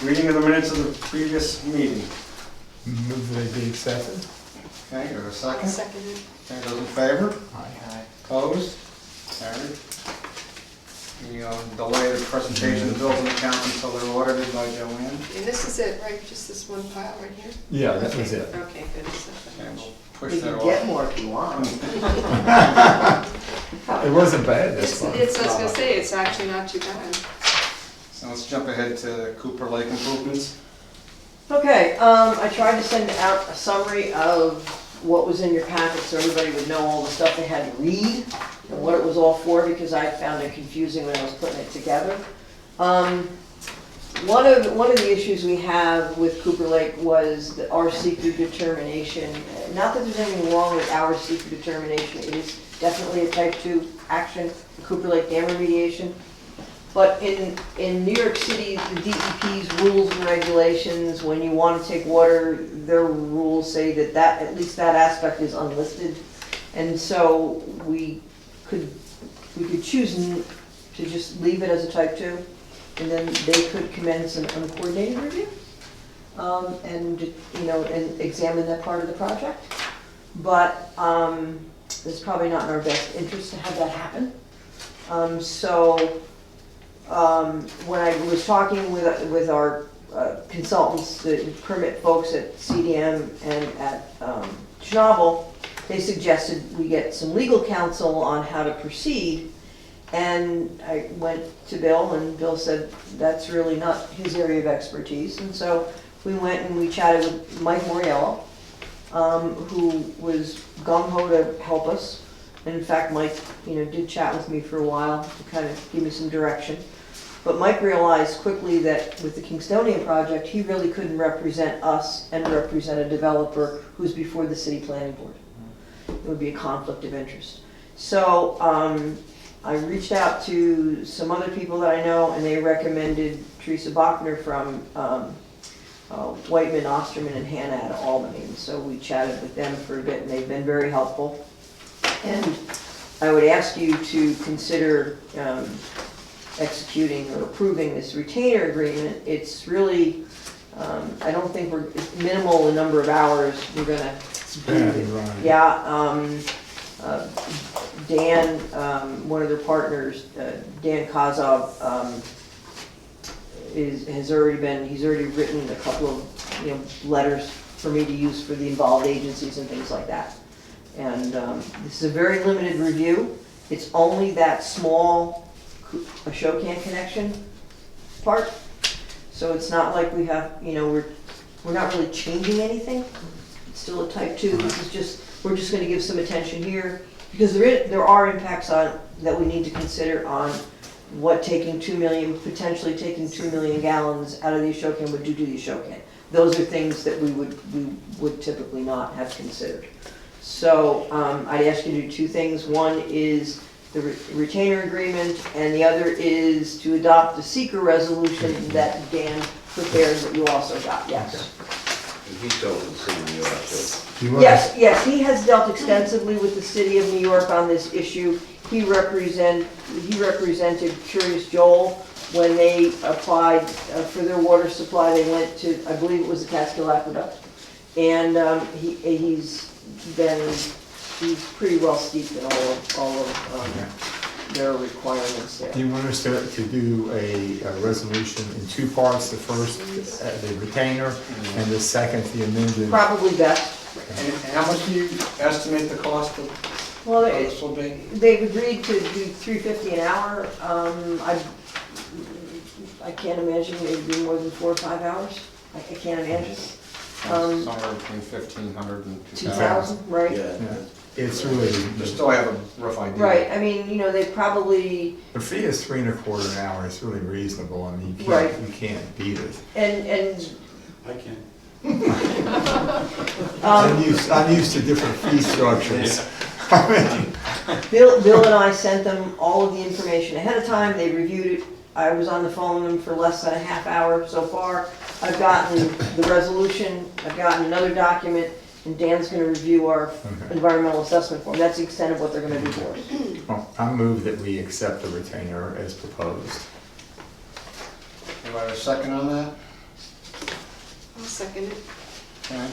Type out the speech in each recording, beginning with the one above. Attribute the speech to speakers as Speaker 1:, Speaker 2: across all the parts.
Speaker 1: Reading of the minutes of the previous meeting.
Speaker 2: Move that they be accepted.
Speaker 1: Okay, go to a second.
Speaker 3: Seconded.
Speaker 1: Okay, those in favor?
Speaker 2: Aye.
Speaker 1: Opposed? Carried. We delay the presentation of bills and accounts until they're audited by Joanne.
Speaker 3: And this is it, right? Just this one pile right here?
Speaker 2: Yeah, that was it.
Speaker 3: Okay, good.
Speaker 1: Okay, we'll push
Speaker 4: We
Speaker 1: that
Speaker 4: can
Speaker 1: off.
Speaker 4: get more if you want.
Speaker 2: It wasn't bad this
Speaker 3: It's,
Speaker 2: one.
Speaker 3: I was gonna say, it's actually not too bad.
Speaker 1: So let's jump ahead to Cooper Lake improvements.
Speaker 4: Okay, I tried to send out a summary of what was in your packet so everybody would know all the stuff they had to read and what it was all for, because I found it confusing when I was putting it together. One of the issues we have with Cooper Lake was the our seeker determination. Not that there's anything wrong with our seeker determination, it is definitely a type 2 action, Cooper Lake dam remediation. But in New York City, the DEP's rules and regulations, when you want to take water, their rules say that at least that aspect is unlisted. And so we could choose to just leave it as a type 2, and then they could commence an uncoordinated review, and examine that part of the project. But it's probably not in our best interest to have that happen. When I was talking with our consultants, the permit folks at CDM and at Schnabel, they suggested we get some legal counsel on how to proceed. And I went to Bill, and Bill said that's really not his area of expertise. And so we went and we chatted with Mike Moriello, who was gung-ho to help us. And in fact, Mike, did chat with me for a while to kind of give me some direction. But Mike realized quickly that with the Kingstonian project, he really couldn't represent us and represent a developer who's before the city planning board. It would be a conflict of interest. So I reached out to some other people that I know, and they recommended Teresa Bachner from Whiteman, Osterman, and Hannah at Albany. And so we chatted with them for a bit, and they've been very helpful. And I would ask you to consider executing or approving this retainer agreement. It's really, I don't think it's minimal the number of hours we're gonna do it.
Speaker 2: Right.
Speaker 4: Yeah, Dan, one of their partners, Dan Kozov, he's already written a couple of letters for me to use for the involved agencies and things like that. And this is a very limited review. It's only that small Ashokan connection part. So it's not like we have, we're not really changing anything. It's still a type 2. This is just, we're just going to give some attention here because there are impacts on that we need to consider on what potentially taking 2 million gallons out of the Ashokan would do to the Ashokan. Those are things that we would typically not have considered. So I'd ask you to do 2 things. One is the retainer agreement, and the other is to adopt the seeker resolution that Dan prepared that you also got. Yes.
Speaker 5: And he told the city of New York too.
Speaker 4: Yes, he has dealt extensively with the city of New York on this issue. He represented Curious Joel when they applied for their water supply. They went to, I believe it was the Catskill Aqueduct, and he's pretty well steeped in all of their requirements there.
Speaker 2: Do you want us to do a resolution in 2 parts? The first, the retainer, and the second, the amended?
Speaker 4: Probably best.
Speaker 1: And how much do you estimate the cost of
Speaker 4: Well,
Speaker 1: this will be?
Speaker 4: they've agreed to do $3.50 an hour. I can't imagine it'd be more than 4 or 5 hours. I can't imagine.
Speaker 1: Somewhere between 1,500 and
Speaker 4: 2,000, right?
Speaker 5: Yeah.
Speaker 2: It's really,
Speaker 1: You still have a rough idea.
Speaker 4: Right, I mean, they probably,
Speaker 2: the fee is $3.25 an hour. It's really reasonable. I mean,
Speaker 4: Right.
Speaker 2: you can't beat it.
Speaker 4: and
Speaker 5: I can.
Speaker 2: I'm used to different fee structures.
Speaker 4: Bill and I sent them all of the information ahead of time. They reviewed it. I was on the phone with them for less than a half hour so far. I've gotten the resolution, I've gotten another document, and Dan's gonna review our environmental assessment form. That's the extent of what they're gonna do for us.
Speaker 2: Well, I move that we accept the retainer as proposed.
Speaker 1: Do I have a second on that?
Speaker 3: Second it.
Speaker 1: Okay.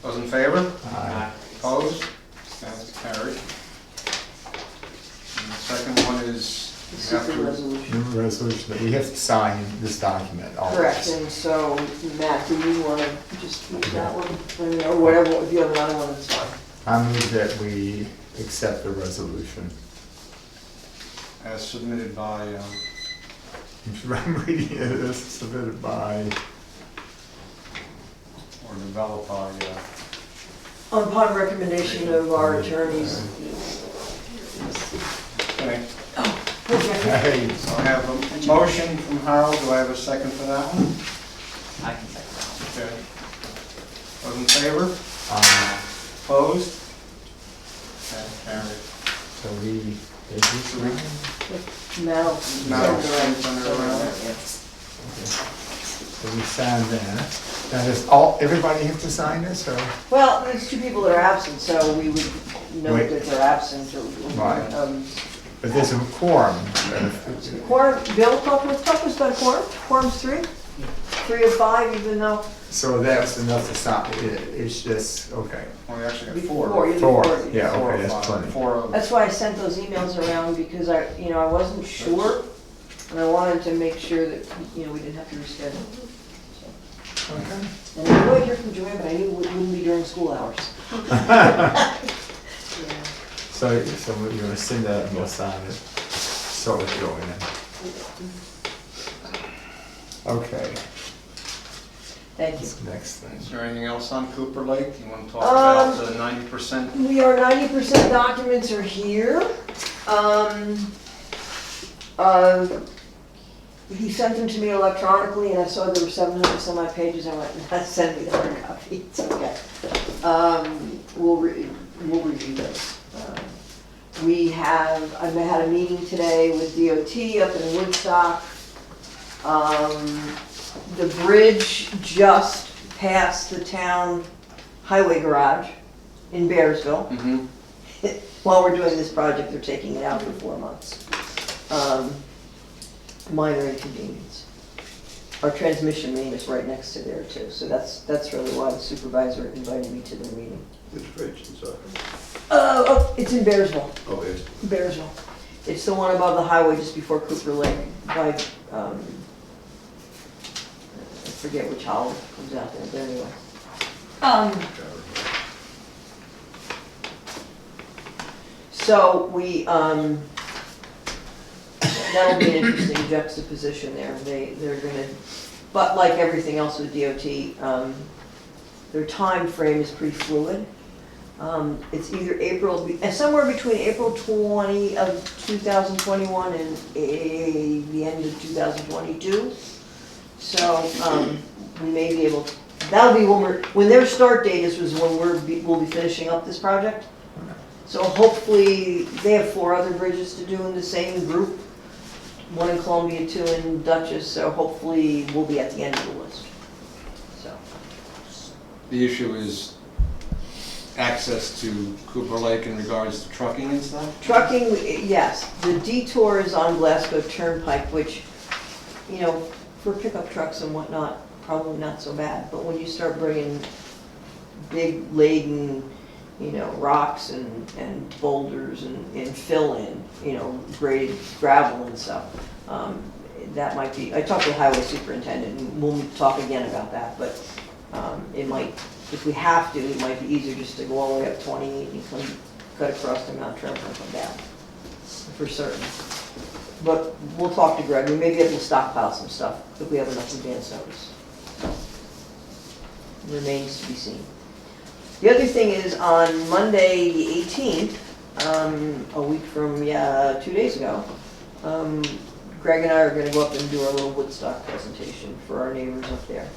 Speaker 1: Those in favor?
Speaker 2: Aye.
Speaker 1: Opposed? That's carried. And the second one is,
Speaker 4: The
Speaker 1: you have
Speaker 4: secret
Speaker 1: to,
Speaker 4: resolution.
Speaker 2: New resolution that we have to sign this document, all of
Speaker 4: Correct,
Speaker 2: us.
Speaker 4: and so, Matt, do you want to just use that one? I mean, or whatever, if you have another one, it's fine.
Speaker 2: I move that we accept the resolution.
Speaker 1: as submitted by,
Speaker 2: I'm reading it, this is submitted by,
Speaker 1: or developed by,
Speaker 4: Upon recommendation of our attorneys.
Speaker 1: okay.
Speaker 2: hey,
Speaker 1: So I have a motion from Harold, do I have a second for that one?
Speaker 6: I can second that
Speaker 1: Okay. Those in favor?
Speaker 2: uh,
Speaker 1: Opposed? Okay, carried.
Speaker 2: so we, is this right?
Speaker 4: Mal.
Speaker 1: Mal,
Speaker 4: send
Speaker 1: send
Speaker 4: it
Speaker 1: it around.
Speaker 4: around, yeah.
Speaker 2: So we sign that. Now, does everybody have to sign this, or?
Speaker 4: Well, there's two people that are absent, so we would note
Speaker 2: Wait.
Speaker 4: that they're absent.
Speaker 2: Right.
Speaker 4: Um,
Speaker 2: But there's a quorum.
Speaker 4: Quorum, Bill, talk was about a quorum? Quorum's three? 3 of 5, even though.
Speaker 2: So that's enough to stop it, it's just, okay.
Speaker 1: Well, we actually got
Speaker 4: Before,
Speaker 1: four.
Speaker 4: you did
Speaker 2: Four,
Speaker 4: four.
Speaker 2: yeah,
Speaker 1: Four
Speaker 2: okay,
Speaker 1: or
Speaker 2: that's
Speaker 1: five,
Speaker 2: plenty.
Speaker 1: Four of,
Speaker 4: That's why I sent those emails around, because I wasn't sure, and I wanted to make sure that, we didn't have to reschedule.
Speaker 2: Okay.
Speaker 4: And I knew I'd hear from Joanne, but I knew it wouldn't be during school hours. Yeah.
Speaker 2: So you're gonna send that and we'll sign it, so it's going in. Okay,
Speaker 4: Thank you.
Speaker 2: next thing.
Speaker 1: is there anything else on Cooper Lake? You want to talk about the 90%?
Speaker 4: We are 90% documents are here. He sent them to me electronically, and I saw there were 700 some odd pages. I went, send me the hard copy. It's okay. We'll review those. I've had a meeting today with DOT up in Woodstock. The bridge just passed the town highway garage in Bearsville.
Speaker 1: Mm-hmm.
Speaker 4: While we're doing this project, they're taking it out for 4 months. Minor inconvenience. Our transmission main is right next to there too, so that's really why the supervisor invited me to the meeting.
Speaker 5: Which bridge, I'm sorry?
Speaker 4: It's in Bearsville,
Speaker 5: Oh, it's,
Speaker 4: Bearsville. It's the one above the highway just before Cooper Lake by, I forget which hollow comes out there, but anyway. So we, that'll be an interesting juxtaposition there. They're gonna, but like everything else with DOT, their time frame is pretty fluid. It's either somewhere between April 20 of 2021 and the end of 2022. So we may be able, that'll be when their start date is, was when we'll be finishing up this project. So hopefully, they have 4 other bridges to do in the same group. 1 in Columbia, 2 in Dutchess, so hopefully we'll be at the end of the list. So,
Speaker 1: The issue is access to Cooper Lake in regards to trucking and stuff?
Speaker 4: trucking, yes, the detour is on Glasgow Turnpike, which, for pickup trucks and whatnot, probably not so bad. But when you start bringing big laden, rocks and boulders and fill in, graded gravel and stuff, that might be, I talked to the highway superintendent, and we'll talk again about that, but it might, if we have to, it might be easier just to go all the way up 28 and cut across to Mount Tremor and come down, for certain. But we'll talk to Greg, we may be able to stockpile some stuff if we have enough advance notice. Remains to be seen. The other thing is, on Monday, the 18th, a week from, 2 days ago, Greg and I are gonna go up and do our little Woodstock presentation for our neighbors up there.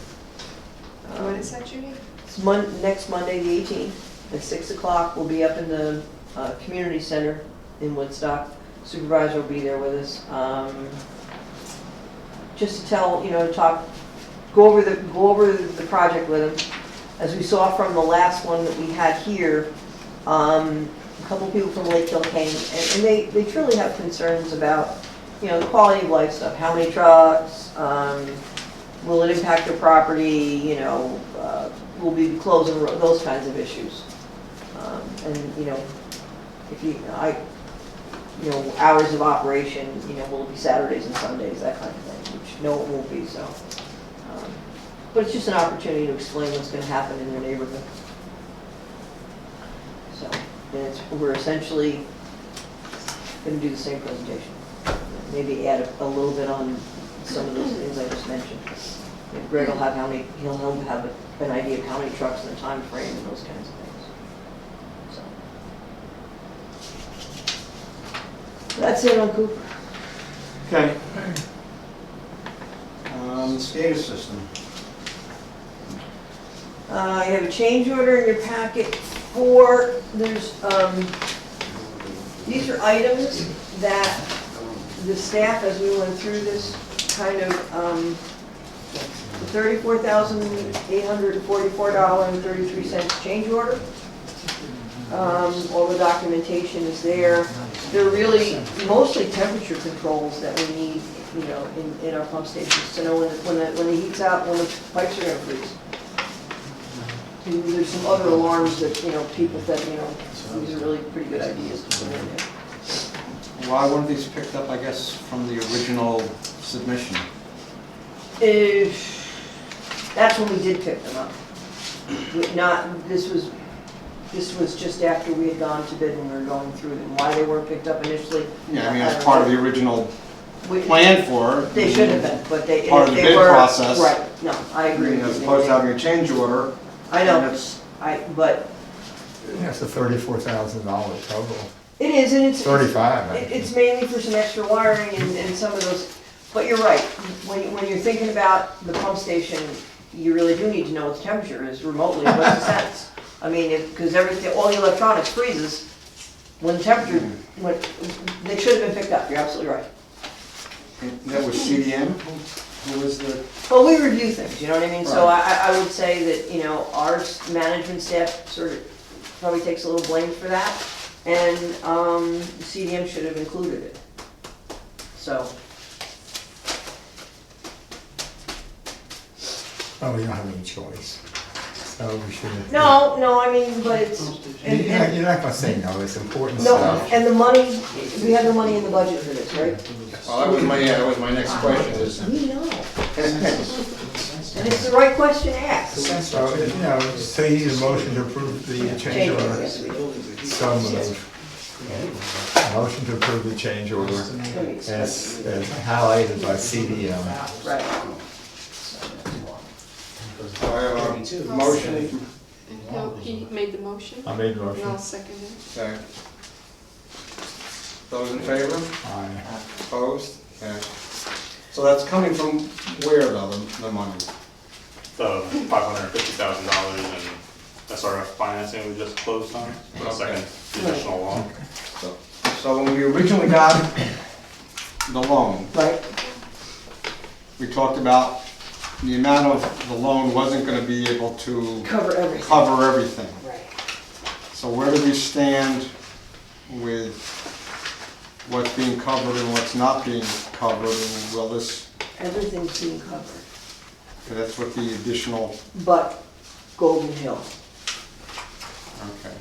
Speaker 3: When is that, Judy?
Speaker 4: It's next Monday, the 18th, at 6 o'clock. We'll be up in the community center in Woodstock. Supervisor will be there with us. Just to tell, go over the project with him. As we saw from the last one that we had here, a couple people from Lakeville came, and they truly have concerns about, the quality of life stuff. How many trucks, will it impact your property, you know, will we be closing, those kinds of issues. And, you know, if you, you know, hours of operation, you know, will it be Saturdays and Sundays, that kind of thing, which no, it won't be, so. But it's just an opportunity to explain what's gonna happen in their neighborhood. So, and we're essentially gonna do the same presentation. Maybe add a little bit on some of those things I just mentioned. And Greg will have he'll have an idea of how many trucks and the time frame and those kinds of things. So. That's it on Cooper.
Speaker 1: Okay. SCADA system.
Speaker 4: You have a change order in your packet for, these are items that the staff, as we went through this, kind of, the $34,844.33 change order. All the documentation is there. They're really mostly temperature controls that we need, you know, in our pump stations to know when it heats out, when the pipes are gonna freeze. And there's some other alarms that, you know, people said, you know, these are really pretty good ideas to put in there.
Speaker 1: Why weren't these picked up, I guess, from the original submission?
Speaker 4: That's when we did pick them up. This was just after we had gone to bid when we were going through them. Why they weren't picked up initially?
Speaker 1: Yeah, I mean, as part of the original
Speaker 4: We-
Speaker 1: plan for it.
Speaker 4: They should have been, but they.
Speaker 1: Part of the
Speaker 4: they
Speaker 1: bid
Speaker 4: were-
Speaker 1: process.
Speaker 4: Right, no, I
Speaker 1: I
Speaker 4: agree.
Speaker 1: mean, as opposed to having a change order.
Speaker 4: I know,
Speaker 1: and it's-
Speaker 4: but
Speaker 2: That's a $34,000 total.
Speaker 4: it is, and it's.
Speaker 2: 35, actually.
Speaker 4: It's mainly for some extra wiring and some of those, but you're right. When you're thinking about the pump station, you really do need to know what the temperature is remotely. What's the sense? I mean, because everything, all the electronics freezes when the temperature, they should have been picked up. You're absolutely right.
Speaker 1: And that was CDM? Who was the?
Speaker 4: Well, we review things, you know what I mean? So
Speaker 1: Right.
Speaker 4: I would say that, you know, our management staff sort of probably takes a little blame for that. And CDM should have included it. So,
Speaker 2: Oh, we don't have any choice. So we shouldn't.
Speaker 4: no, I mean, but it's,
Speaker 2: You're not gonna say no, it's important
Speaker 4: no,
Speaker 2: stuff.
Speaker 4: and the money, we have the money in the budget for this, right?
Speaker 1: Well, that was my next question is.
Speaker 4: We know. And it's the right question to ask.
Speaker 2: So, you know, so you need a motion to approve the change order.
Speaker 4: Yes, we do.
Speaker 2: So moved. Motion to approve the change order as highlighted by CDM.
Speaker 4: Right.
Speaker 1: So I have a motion.
Speaker 3: No, he made the motion,
Speaker 2: I made the
Speaker 3: and I'll
Speaker 2: motion.
Speaker 3: second it.
Speaker 1: Okay. Those in favor?
Speaker 2: Aye.
Speaker 1: Opposed? Okay. So that's coming from where though, the money?
Speaker 7: The $550,000 in SRF financing we just closed on, for the second additional loan.
Speaker 1: So when we originally got the loan,
Speaker 4: Right,
Speaker 1: we talked about the amount of the loan wasn't gonna be able to
Speaker 4: cover everything.
Speaker 1: cover everything.
Speaker 4: Right.
Speaker 1: So where do we stand with what's being covered and what's not being covered? And will this,
Speaker 4: Everything's being covered,
Speaker 1: that's what the additional,
Speaker 4: but Golden Hill,
Speaker 1: okay.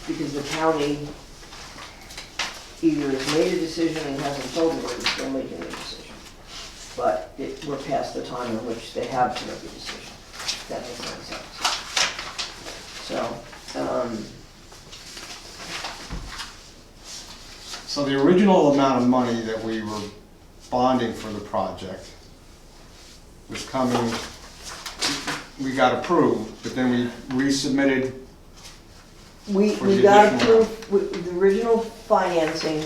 Speaker 4: because the county either has made a decision and hasn't told me they're still making a decision. But we're past the time in which they have to make a decision. If that makes any sense. So,
Speaker 1: So the original amount of money that we were bonding for the project was coming, we got approved, but then we resubmitted.
Speaker 4: we
Speaker 1: For the
Speaker 4: got
Speaker 1: additional-
Speaker 4: approved, the original financing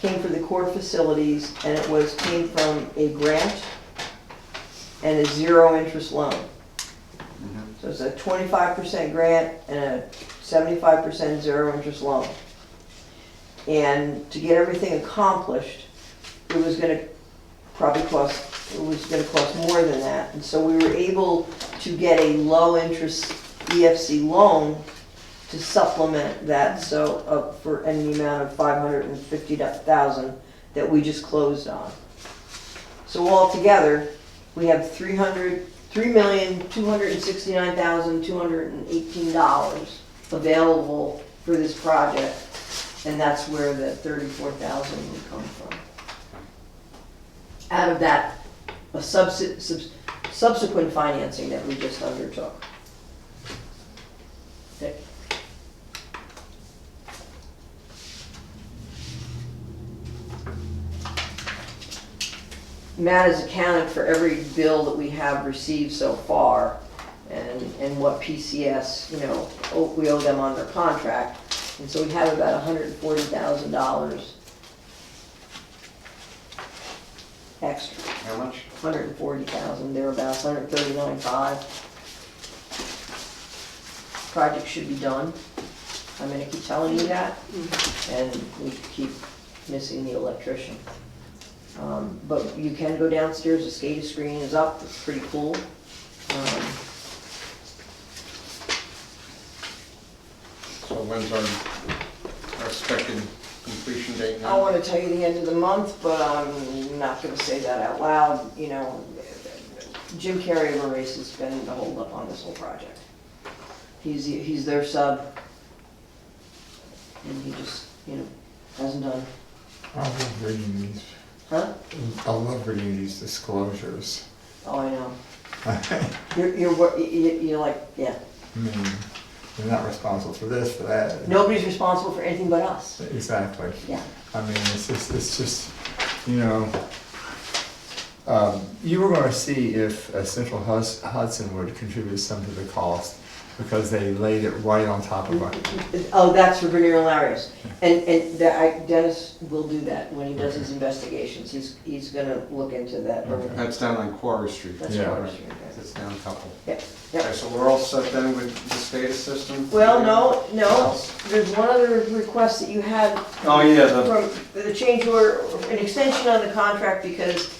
Speaker 4: came for the core facilities, and it came from a grant and a zero interest loan. So it's a 25% grant and a 75% zero interest loan. And to get everything accomplished, it was gonna cost more than that. And so we were able to get a low interest EFC loan to supplement that, so for any amount of $550,000 that we just closed on. So altogether, we have $3,269,218 available for this project, and that's where the 34,000 would come from. Out of that, a subsequent financing that we just undertook. Okay. Matt has accounted for every bill that we have received so far and what PCS, we owe them on their contract. And so we have about $140,000 extra.
Speaker 1: How much?
Speaker 4: 140,000, thereabouts, 139.5. Project should be done. I'm gonna keep telling you that, and we keep missing the electrician. But you can go downstairs, the SCADA screen is up, it's pretty cool.
Speaker 1: So when's our expected completion date
Speaker 4: I
Speaker 1: now?
Speaker 4: wanna tell you the end of the month, but I'm not gonna say that out loud, Jim Carrey of Race has been the holdup on this whole project. He's their sub, and he just, hasn't done.
Speaker 2: I love reading these.
Speaker 4: Huh?
Speaker 2: I love reading these disclosures.
Speaker 4: Oh, I know. You're like, yeah.
Speaker 2: I mean, you're not responsible for this, for that.
Speaker 4: Nobody's responsible for anything but us.
Speaker 2: Exactly.
Speaker 4: Yeah.
Speaker 2: I mean, it's just, you were gonna see if Central Hudson would contribute some to the cost, because they laid it right on top of it.
Speaker 4: Oh, that's for Bernier and Larios. And Dennis will do that when he does his investigations. He's gonna look into that.
Speaker 2: Okay.
Speaker 1: That's down on Quarry Street.
Speaker 4: That's
Speaker 2: Yeah.
Speaker 4: Water Street, okay.
Speaker 1: It's down a couple.
Speaker 4: Yep,
Speaker 1: Okay,
Speaker 4: yep.
Speaker 1: so we're all set then with the SCADA system?
Speaker 4: Well, no, there's one other request that you had
Speaker 1: Oh, yeah,
Speaker 4: from the change order, an extension on the contract, because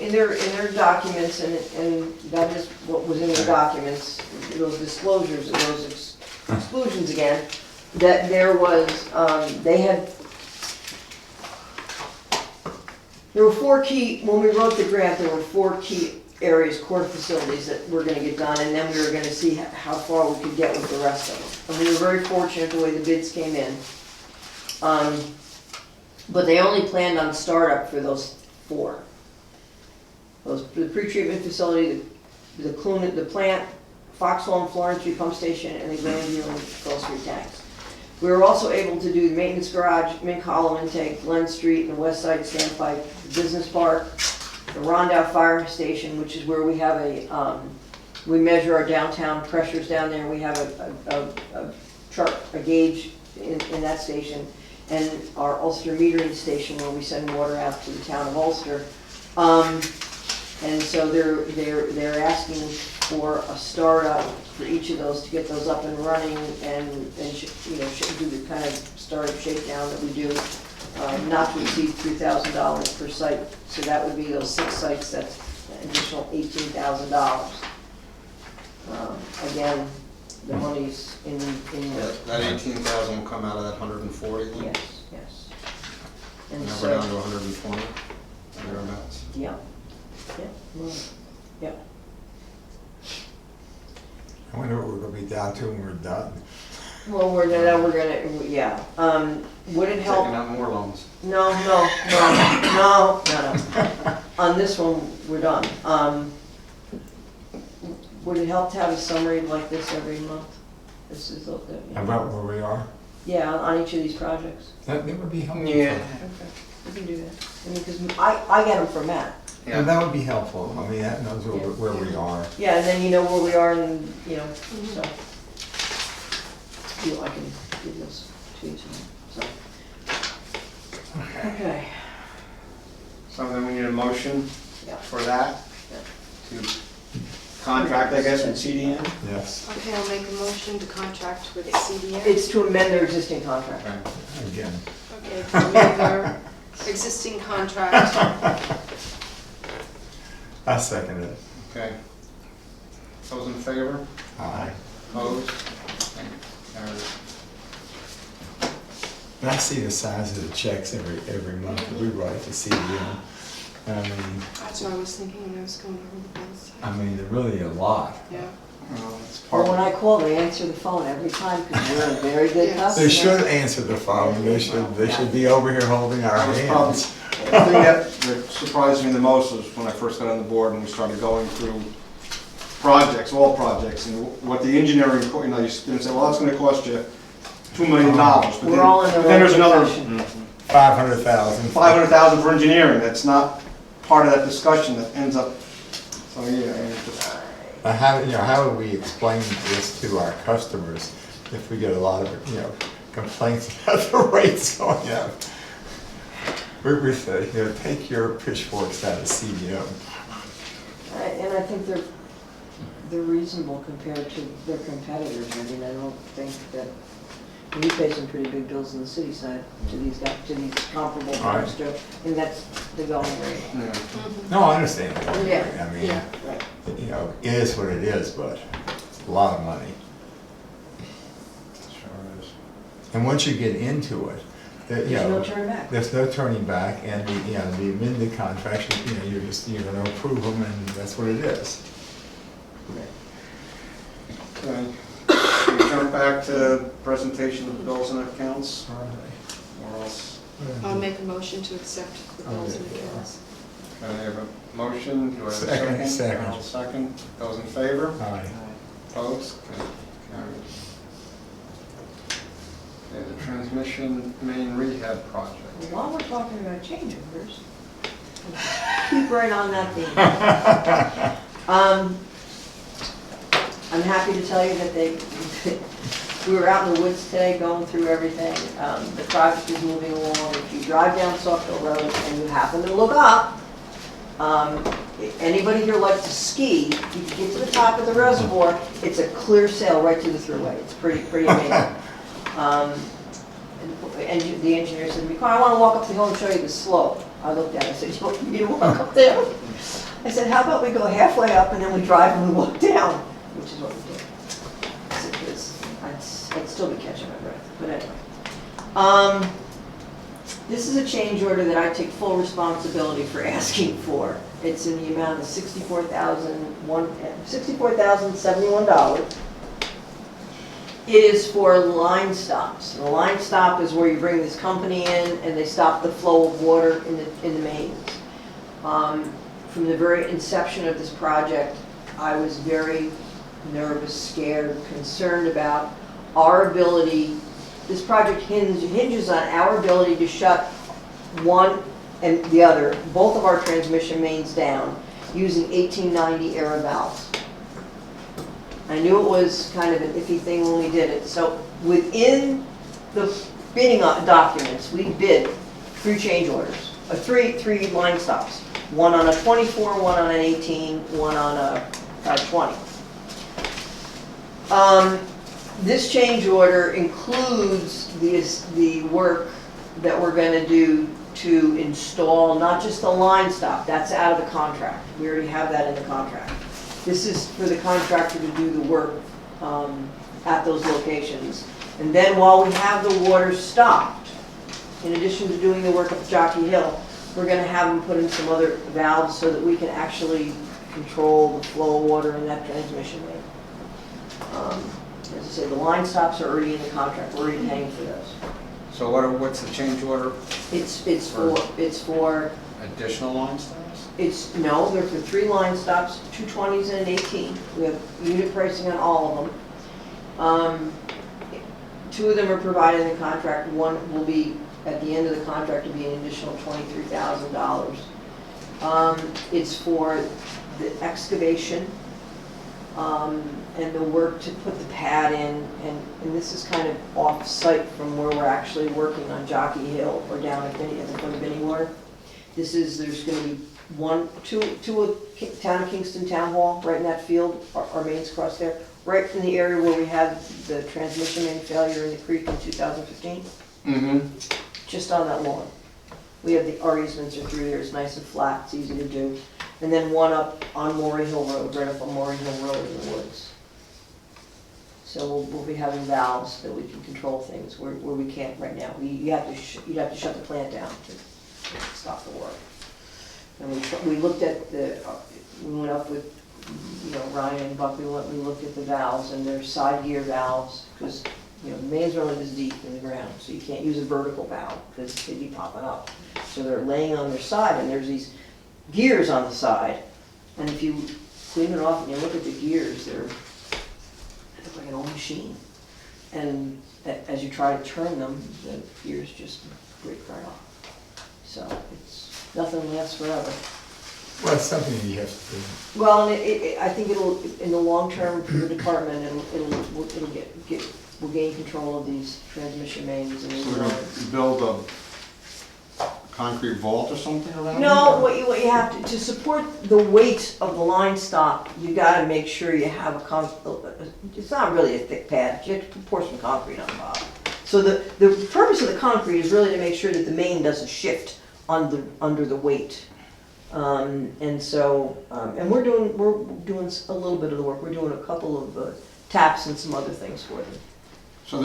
Speaker 4: in their documents, and that is what was in the documents, those disclosures, those exclusions again, that there was, there were 4 key, when we wrote the grant, there were 4 key areas, core facilities that were gonna get done, and then we were gonna see how far we could get with the rest of them. And we were very fortunate the way the bids came in. But they only planned on startup for those 4. The pretreatment facility, the plant, Foxhole and Florence Street pump station, and the Grandview and Gulf Street tanks. We were also able to do the maintenance garage, Mink Hollow intake, Glen Street, and West Side Standpipe, the business park, the Rondout Fire Station, which is where we have we measure our downtown pressures down there. We have a gauge in that station, and our Ulster metering station where we send water out to the town of Ulster. And so they're asking for a startup for each of those to get those up and running and do the kind of startup shakedown that we do, not to exceed $3,000 per site. So that would be those 6 sites. That's an additional $18,000. Again, the money's in
Speaker 1: That 18,000 will come out of that 140 then?
Speaker 4: yes.
Speaker 1: And
Speaker 4: And
Speaker 1: now
Speaker 4: so,
Speaker 1: we're down to 120, thereabouts.
Speaker 4: yeah.
Speaker 2: I wonder what we're gonna be down to when we're done.
Speaker 4: Well, would it help?
Speaker 1: Taking out more loans.
Speaker 4: No. On this one, we're done. Would it help to have a summary like this every month? This is,
Speaker 2: About where we are?
Speaker 4: yeah, on each of these projects.
Speaker 2: That would be helpful.
Speaker 1: Yeah.
Speaker 4: Okay, we can do that. I mean, because I get them from Matt.
Speaker 2: Yeah, that would be helpful. I mean, that knows where we are.
Speaker 4: Yeah, and then you know where we are and, so. I can give this to you tonight, so. Okay.
Speaker 1: So then we need a motion
Speaker 4: Yeah.
Speaker 1: for that?
Speaker 4: Yeah.
Speaker 1: To contract, I guess, with CDM?
Speaker 2: Yes,
Speaker 3: Okay, I'll make a motion to contract with CDM.
Speaker 4: It's to amend their existing contract.
Speaker 1: Okay.
Speaker 2: again.
Speaker 3: Okay, to amend their existing contract.
Speaker 2: I second it.
Speaker 1: Okay. Those in favor?
Speaker 2: Aye.
Speaker 1: Opposed? Carried.
Speaker 2: And I see the size of the checks every month that we write to CDM. I mean,
Speaker 3: That's what I was thinking when I was going over the bills.
Speaker 2: they're really a lot.
Speaker 3: Yeah.
Speaker 1: Well, it's
Speaker 4: Well,
Speaker 1: part
Speaker 4: when
Speaker 1: of,
Speaker 4: I call, they answer the phone every time because we're a very good
Speaker 3: Yes.
Speaker 4: customer.
Speaker 2: They should answer the phone, they should be over here holding our
Speaker 1: that was probably,
Speaker 2: hands.
Speaker 1: the thing that surprised me the most was when I first got on the board and we started going through projects, all projects, and what the engineering, you know, you didn't say, well, that's gonna cost you $2 million. But
Speaker 4: We're all in the
Speaker 1: then there's
Speaker 4: wrong
Speaker 1: another
Speaker 4: profession.
Speaker 2: 500,000.
Speaker 1: 500,000 for engineering, that's not part of that discussion that ends up, so yeah, I mean, it's just.
Speaker 2: How would we explain this to our customers if we get a lot of, complaints about the rates going up? We say, take your pitchforks out of CDM.
Speaker 4: And I think they're reasonable compared to their competitors. I mean, I don't think that, we pay some pretty big bills in the city side to these guys, to these comparable firms too. And that's the going rate.
Speaker 1: Yeah.
Speaker 2: No, I understand.
Speaker 4: Yeah.
Speaker 2: I mean,
Speaker 3: Yeah.
Speaker 4: Right.
Speaker 2: it is what it is, but it's a lot of money.
Speaker 1: Sure is.
Speaker 2: And once you get into it,
Speaker 4: There's no turn back.
Speaker 2: there's no turning back, and the amended contracts, you're gonna approve them, and that's what it is.
Speaker 1: Okay. We turn back to presentation of bills and accounts, or else,
Speaker 3: I'll make a motion to accept the bills and
Speaker 2: Okay.
Speaker 3: accounts.
Speaker 1: can I have a motion, do I have a
Speaker 2: Second,
Speaker 1: second?
Speaker 2: second.
Speaker 1: I'll second, those in favor?
Speaker 2: Aye.
Speaker 1: Opposed? Okay, carried. Okay, the transmission main rehab project.
Speaker 4: While we're talking about change orders, keep right on that theme. I'm happy to tell you that we were out in the woods today going through everything. The project is moving along. If you drive down Sawkill Road and you happen to look up, anybody here likes to ski, you can get to the top of the reservoir, it's a clear sail right to the thruway. It's pretty amazing. And the engineer said to me, "Carl, I want to walk up the hill and show you the slope." I looked at it, I said, "You want me to walk up there?" I said, "How about we go halfway up and then we drive and we walk down?" Which is what we did. I said, "Because I'd still be catching my breath," but anyway. This is a change order that I take full responsibility for asking for. It's in the amount of $64,071. It is for line stops. And a line stop is where you bring this company in and they stop the flow of water in the mains. From the very inception of this project, I was very nervous, scared, concerned about our ability. This project hinges on our ability to shut one and the other, both of our transmission mains down, using 1890 era valves. I knew it was kind of an iffy thing when we did it. So within the bidding documents, we bid 3 change orders, three line stops. One on a 24, one on an 18, one on a 20. This change order includes the work that we're going to do to install not just the line stop, that's out of the contract. We already have that in the contract. This is for the contractor to do the work at those locations. And then while we have the water stopped, in addition to doing the work up Jockey Hill, we're going to have them put in some other valves so that we can actually control the flow of water in that transmission main. As I say, the line stops are already in the contract. We're already paying for those.
Speaker 1: So what's the change order?
Speaker 4: It's for
Speaker 1: Additional line stops?
Speaker 4: no, they're for 3 line stops, 2 20s and an 18. We have unit pricing on all of them. 2 of them are provided in the contract. One will be, at the end of the contract, will be an additional $23,000. It's for the excavation and the work to put the pad in, and this is kind of off-site from where we're actually working on Jockey Hill or down at the foot of Binningwater. There's going to be two at Town of Kingston Town Hall, right in that field, our mains cross there, right in the area where we had the transmission main failure in the creek in 2015.
Speaker 1: Mm-hmm.
Speaker 4: Just on that lawn. We have our easements are through there, it's nice and flat, it's easy to do. And then one up on Maury Hill Road, right up on Maury Hill Road in the woods. So we'll be having valves that we can control things where we can't right now. You'd have to shut the plant down to stop the work. And we looked at we went up with, Ryan and Buck, we looked at the valves, and they're side gear valves, because, the mains are only this deep in the ground, so you can't use a vertical valve, because they'd be popping up. So they're laying on their side, and there's these gears on the side, and if you clean it off and you look at the gears, they look like an old machine. And as you try to turn them, the gears just break right off. So nothing lasts forever.
Speaker 2: Well, it's something you have to do.
Speaker 4: Well, and I think it'll, in the long term for the department, we'll gain control of these transmission mains and these
Speaker 1: So we're gonna
Speaker 4: lines.
Speaker 1: build a concrete vault or something around it?
Speaker 4: No, what you have to support the weight of the line stop, you gotta make sure you have it's not really a thick pad, you have to pour some concrete on the bottom. So the purpose of the concrete is really to make sure that the main doesn't shift under the weight. And so, and we're doing a little bit of the work, we're doing a couple of taps and some other things for them.
Speaker 1: So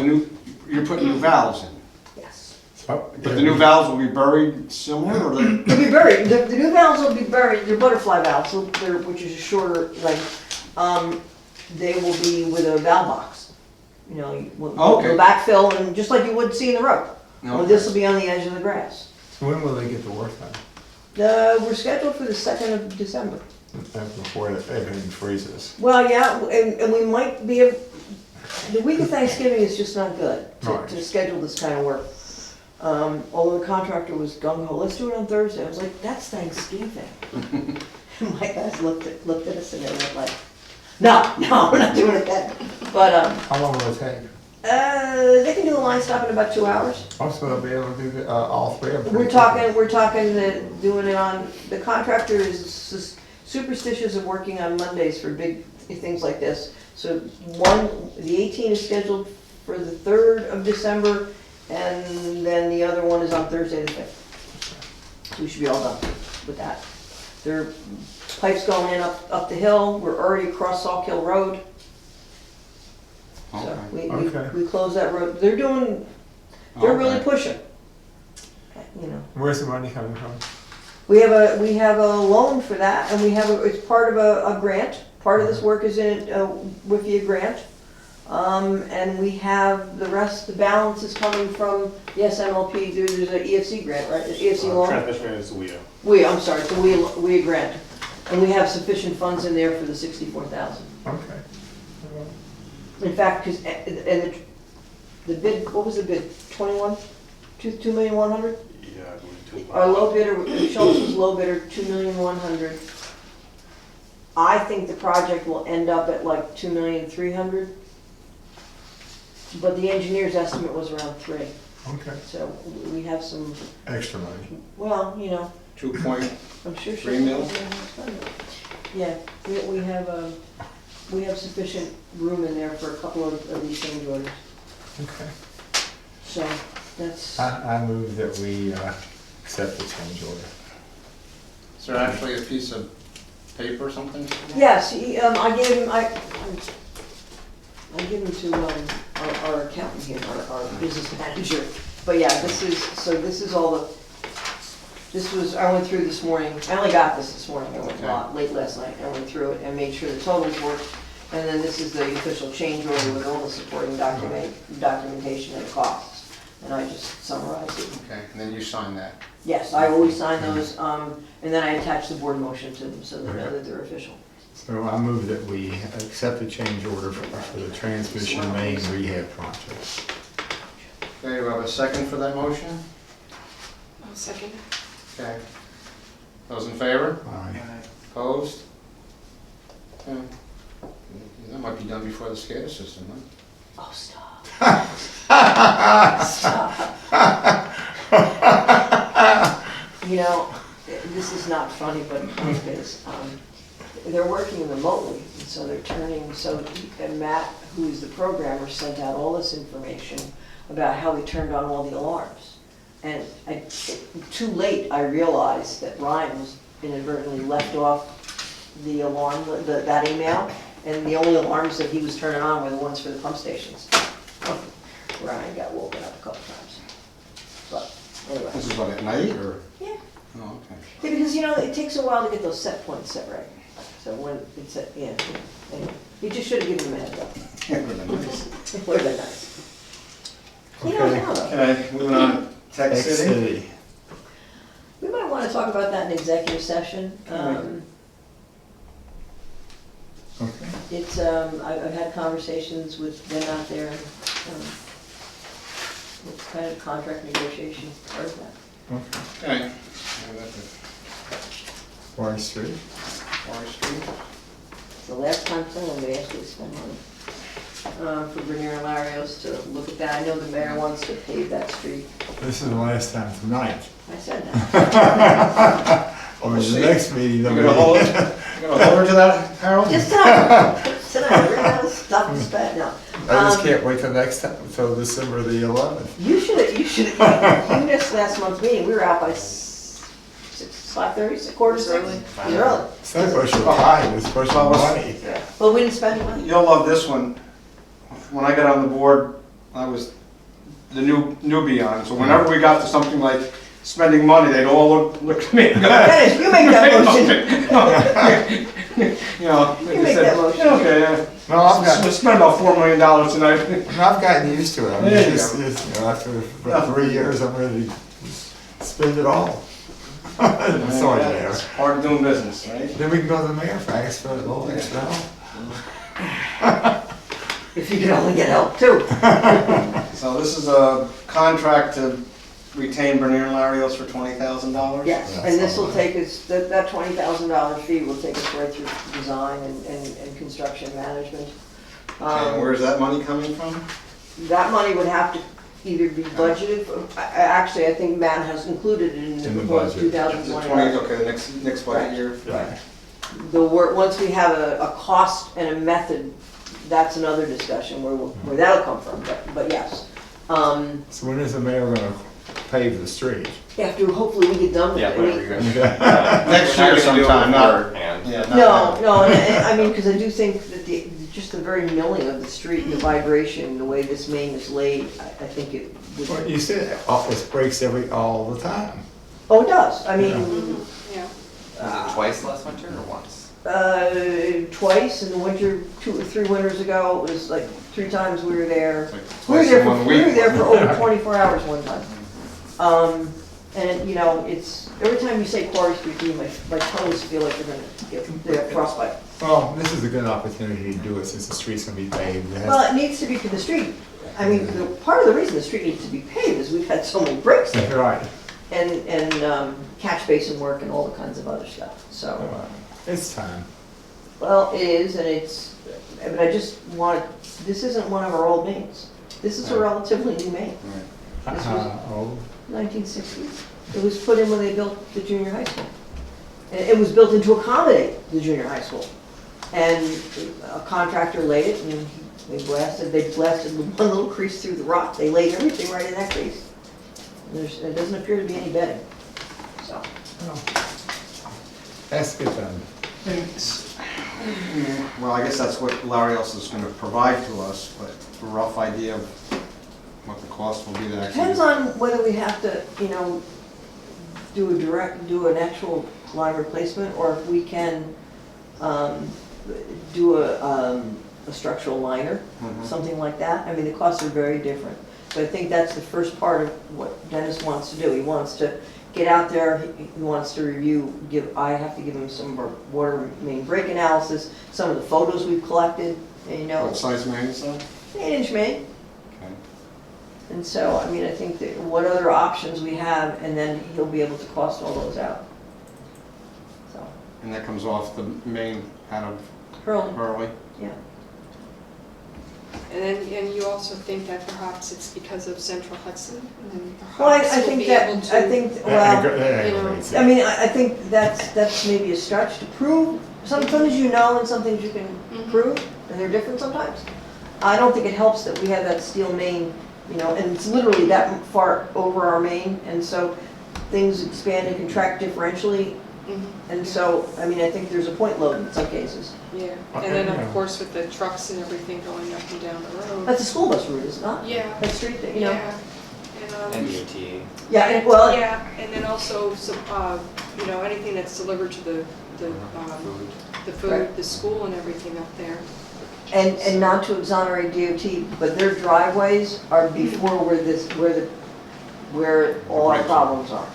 Speaker 1: you're putting new valves in,
Speaker 4: Yes.
Speaker 2: So,
Speaker 1: but the new valves will be buried similar, or they?
Speaker 4: They'll be buried, the new valves will be buried, they're butterfly valves, so which is a shorter length. They will be with a valve box.
Speaker 1: Okay.
Speaker 4: You'll backfill, and just like you would see in the road. Well,
Speaker 1: Okay.
Speaker 4: this will be on the edge of the grass.
Speaker 2: so when will they get the work done?
Speaker 4: We're scheduled for the 2nd of December.
Speaker 2: Before everything freezes.
Speaker 4: Well, yeah, and we might be, the week of Thanksgiving is just not good
Speaker 2: Right.
Speaker 4: to schedule this kind of work. Although the contractor was gung ho, let's do it on Thursday. I was like, that's Thanksgiving. And my guys looked at us and they went like, no, we're not doing it then. But,
Speaker 2: How long will it take?
Speaker 4: they can do the line stop in about 2 hours.
Speaker 2: Also, they'll be able to do all three of them.
Speaker 4: We're talking doing it on, the contractor is superstitious of working on Mondays for big things like this. So the 18 is scheduled for the 3rd of December, and then the other one is on Thursday the 5th. So we should be all done with that. There are pipes going in up the hill, we're already across Sauk Hill Road. So
Speaker 1: Okay.
Speaker 2: Okay.
Speaker 4: we closed that road, they're really
Speaker 1: Okay.
Speaker 4: pushing.
Speaker 2: Where's the money coming from?
Speaker 4: We have a loan for that, and it's part of a grant. Part of this work is in WIFIA grant. And we have the balance is coming from the SMLP, there's an EFC grant, right? An EFC loan?
Speaker 7: Transmission is WIA.
Speaker 4: I'm sorry, it's a WIA grant. And we have sufficient funds in there for the 64,000.
Speaker 2: Okay.
Speaker 4: In fact, because, and the bid, what was the bid, 21? 2,100,000?
Speaker 7: Yeah, I believe 2.
Speaker 4: Our low bidder, Schultz was low bidder, 2,100,000. I think the project will end up at like 2,300,000. But the engineer's estimate was around 3.
Speaker 2: Okay.
Speaker 4: So we have some,
Speaker 2: Extra money.
Speaker 4: well,
Speaker 1: 2 point,
Speaker 4: I'm sure.
Speaker 1: 3 mil?
Speaker 4: Yeah, we have sufficient room in there for a couple of these change orders.
Speaker 2: Okay.
Speaker 4: So that's,
Speaker 2: I move that we accept the change order.
Speaker 1: is there actually a piece of paper or something?
Speaker 4: yes, I gave him to our accountant here, our business manager. But yeah, this is all I went through this morning, I only got this morning, I went late last night, I went through it and made sure the totals worked. And then this is the official change order with all the supporting documentation and costs. And I just summarized it.
Speaker 1: Okay, and then you sign that.
Speaker 4: Yes, I always sign those, and then I attach the board motion to them so they know that they're official.
Speaker 2: So I move that we accept the change order for the transmission main rehab project.
Speaker 1: Okay, we have a second for that motion?
Speaker 3: I'll second.
Speaker 1: Okay. Those in favor?
Speaker 2: Aye.
Speaker 1: Opposed? Okay. That might be done before the SCADA system, huh?
Speaker 4: Oh, stop. Stop. This is not funny, but it is. They're working remotely, and so they're turning, and Matt, who is the programmer, sent out all this information about how we turned on all the alarms. And too late, I realized that Ryan was inadvertently left off the alarm, that email, and the only alarms that he was turning on were the ones for the pump stations. Ryan got woken up a couple times. But anyway.
Speaker 1: This is what, at night, or?
Speaker 4: Yeah.
Speaker 1: Oh, okay.
Speaker 4: Yeah, because, you know, it takes a while to get those set points set right. So when it's at, yeah, anyway, you just should have given them a heads up. It would have been nice. You don't know though.
Speaker 1: Okay, moving on, Tech City.
Speaker 4: We might want to talk about that in executive session.
Speaker 2: Okay.
Speaker 4: It's, I've had conversations with them out there, and it's kind of contract negotiation part of that.
Speaker 2: Okay.
Speaker 1: Okay.
Speaker 2: Forest Street.
Speaker 1: Forest Street.
Speaker 4: It's the last time someone may actually spend money for Bernier and Larios to look at that. I know the mayor wants to pave that street.
Speaker 2: This is the last time tonight.
Speaker 4: I said that.
Speaker 2: Or
Speaker 1: We'll
Speaker 2: the
Speaker 1: see.
Speaker 2: next meeting,
Speaker 1: You
Speaker 2: they'll
Speaker 1: gonna hold, you gonna hold her to that, Harold?
Speaker 4: Just tonight, tonight, we're gonna stop the spat now.
Speaker 2: I just can't wait till next time, till December the 11th.
Speaker 4: You missed last month's meeting. We were out by 5:30, quarter to 6.
Speaker 3: Early.
Speaker 4: It was early.
Speaker 2: It's not a question of time, it's a question of money.
Speaker 4: Yeah. Well, we didn't spend money.
Speaker 1: You'll love this one. When I got on the board, I was the newbie on, so whenever we got to something like spending money, they'd all look at me. and go,
Speaker 4: Dennis, you make that motion.
Speaker 1: You know,
Speaker 4: You
Speaker 1: they
Speaker 4: make
Speaker 1: said,
Speaker 4: that motion.
Speaker 1: Okay, yeah.
Speaker 2: No, I've
Speaker 1: We spent about $4 million tonight.
Speaker 2: I've gotten used to it. I mean,
Speaker 1: There you
Speaker 2: it's,
Speaker 1: go.
Speaker 2: it's, you know, after about 3 years, I'm ready to spend it all. Sorry,
Speaker 1: Yeah,
Speaker 2: Mayor.
Speaker 1: it's part of doing business, right?
Speaker 2: Then we can go to the mayor for extra, a little extra help.
Speaker 4: If you could only get help too.
Speaker 1: So this is a contract to retain Bernier and Larios for $20,000?
Speaker 4: Yes, and this will take us, that $20,000 fee will take us right through design and construction management.
Speaker 1: Okay, and where's that money coming from?
Speaker 4: That money would have to either be budgeted, actually, I think Matt has included it in
Speaker 2: In
Speaker 4: the
Speaker 2: the
Speaker 4: proposed
Speaker 2: budget.
Speaker 1: The
Speaker 4: 2020.
Speaker 1: 20, okay, the next budget year?
Speaker 2: Right.
Speaker 4: The work, once we have a cost and a method, that's another discussion where that'll come from, but yes.
Speaker 2: So when is the mayor gonna pave the street?
Speaker 4: After hopefully we get done with
Speaker 6: Yeah,
Speaker 4: it.
Speaker 6: whatever you guys.
Speaker 1: Next
Speaker 6: We're
Speaker 1: year
Speaker 6: not gonna do it
Speaker 1: sometime, not-
Speaker 6: beforehand.
Speaker 1: Yeah, not
Speaker 4: No,
Speaker 1: now.
Speaker 4: no, and I mean, because I do think that just the very milling of the street and the vibration, the way this main is laid, I think it
Speaker 2: Well,
Speaker 4: would.
Speaker 2: you said office breaks all the time.
Speaker 4: Oh, it does, I mean,
Speaker 3: Yeah.
Speaker 6: Was it twice last winter or once?
Speaker 4: twice in the winter, 2 or 3 winters ago, it was like 3 times we were there.
Speaker 1: It's like
Speaker 4: We were
Speaker 1: twice
Speaker 4: there
Speaker 1: in
Speaker 4: for,
Speaker 1: 1
Speaker 4: we were
Speaker 1: week.
Speaker 4: there for over 24 hours one time. And, you know, it's, every time you say Quarry Street, to me, my toes feel like they have frostbite.
Speaker 2: Well, this is a good opportunity to do it since the street's gonna be paved. It has-
Speaker 4: Well, it needs to be for the street. I mean, part of the reason the street needs to be paved is we've had so many breaks there.
Speaker 2: Right.
Speaker 4: And catch basin work and all the kinds of other stuff, so.
Speaker 2: It's time.
Speaker 4: Well, it is, and it's, but I just want, this isn't one of our old mains. This is a relatively new main, This was-
Speaker 2: Oh,
Speaker 4: 1960s. It was put in when they built the junior high school. And it was built in to accommodate the junior high school. And a contractor laid it, and they blasted with one little crease through the rock. They laid everything right in that crease. It doesn't appear to be any bedding, so.
Speaker 2: has to get done.
Speaker 1: Well, I guess that's what Larios is gonna provide to us, but a rough idea of what the cost will be to actually.
Speaker 4: Depends on whether we have to, you know, do an actual line replacement, or if we can do a structural liner,
Speaker 1: Mhm.
Speaker 4: something like that. I mean, the costs are very different. But I think that's the first part of what Dennis wants to do. He wants to get out there, he wants to review, I have to give him some of our water main break analysis, some of the photos we've collected, and you know,
Speaker 1: What size main is that?
Speaker 4: 8-inch main.
Speaker 1: Okay.
Speaker 4: And so, I mean, I think that what other options we have, and then he'll be able to cost all those out. So,
Speaker 1: And that comes off the main out of
Speaker 4: Hurley,
Speaker 1: Hurley?
Speaker 4: yeah.
Speaker 3: And you also think that perhaps it's because of Central Hudson, and then
Speaker 4: Well, I
Speaker 3: perhaps we'll
Speaker 4: think
Speaker 3: be
Speaker 4: that,
Speaker 3: able to.
Speaker 4: I think, well,
Speaker 3: you know,
Speaker 4: I mean, I think that's maybe a stretch to prove. Some things you know and some things you can
Speaker 3: Mhm.
Speaker 4: prove, and they're different sometimes. I don't think it helps that we have that steel main, you know, and it's literally that far over our main, and so things expand and contract differentially.
Speaker 3: Mhm.
Speaker 4: And so, I mean, I think there's a point load in some cases.
Speaker 3: Yeah, and then
Speaker 2: Yeah.
Speaker 3: of course with the trucks and everything going up and down the road.
Speaker 4: That's a school bus route, is it not?
Speaker 3: Yeah.
Speaker 4: That street, that, you know.
Speaker 3: Yeah, and
Speaker 6: And DOT.
Speaker 4: Yeah, and well,
Speaker 3: Yeah, and then also, you know, anything that's delivered to the food,
Speaker 4: Right.
Speaker 3: the school and everything up there.
Speaker 4: and not to exonerate DOT, but their driveways are before where all our problems are.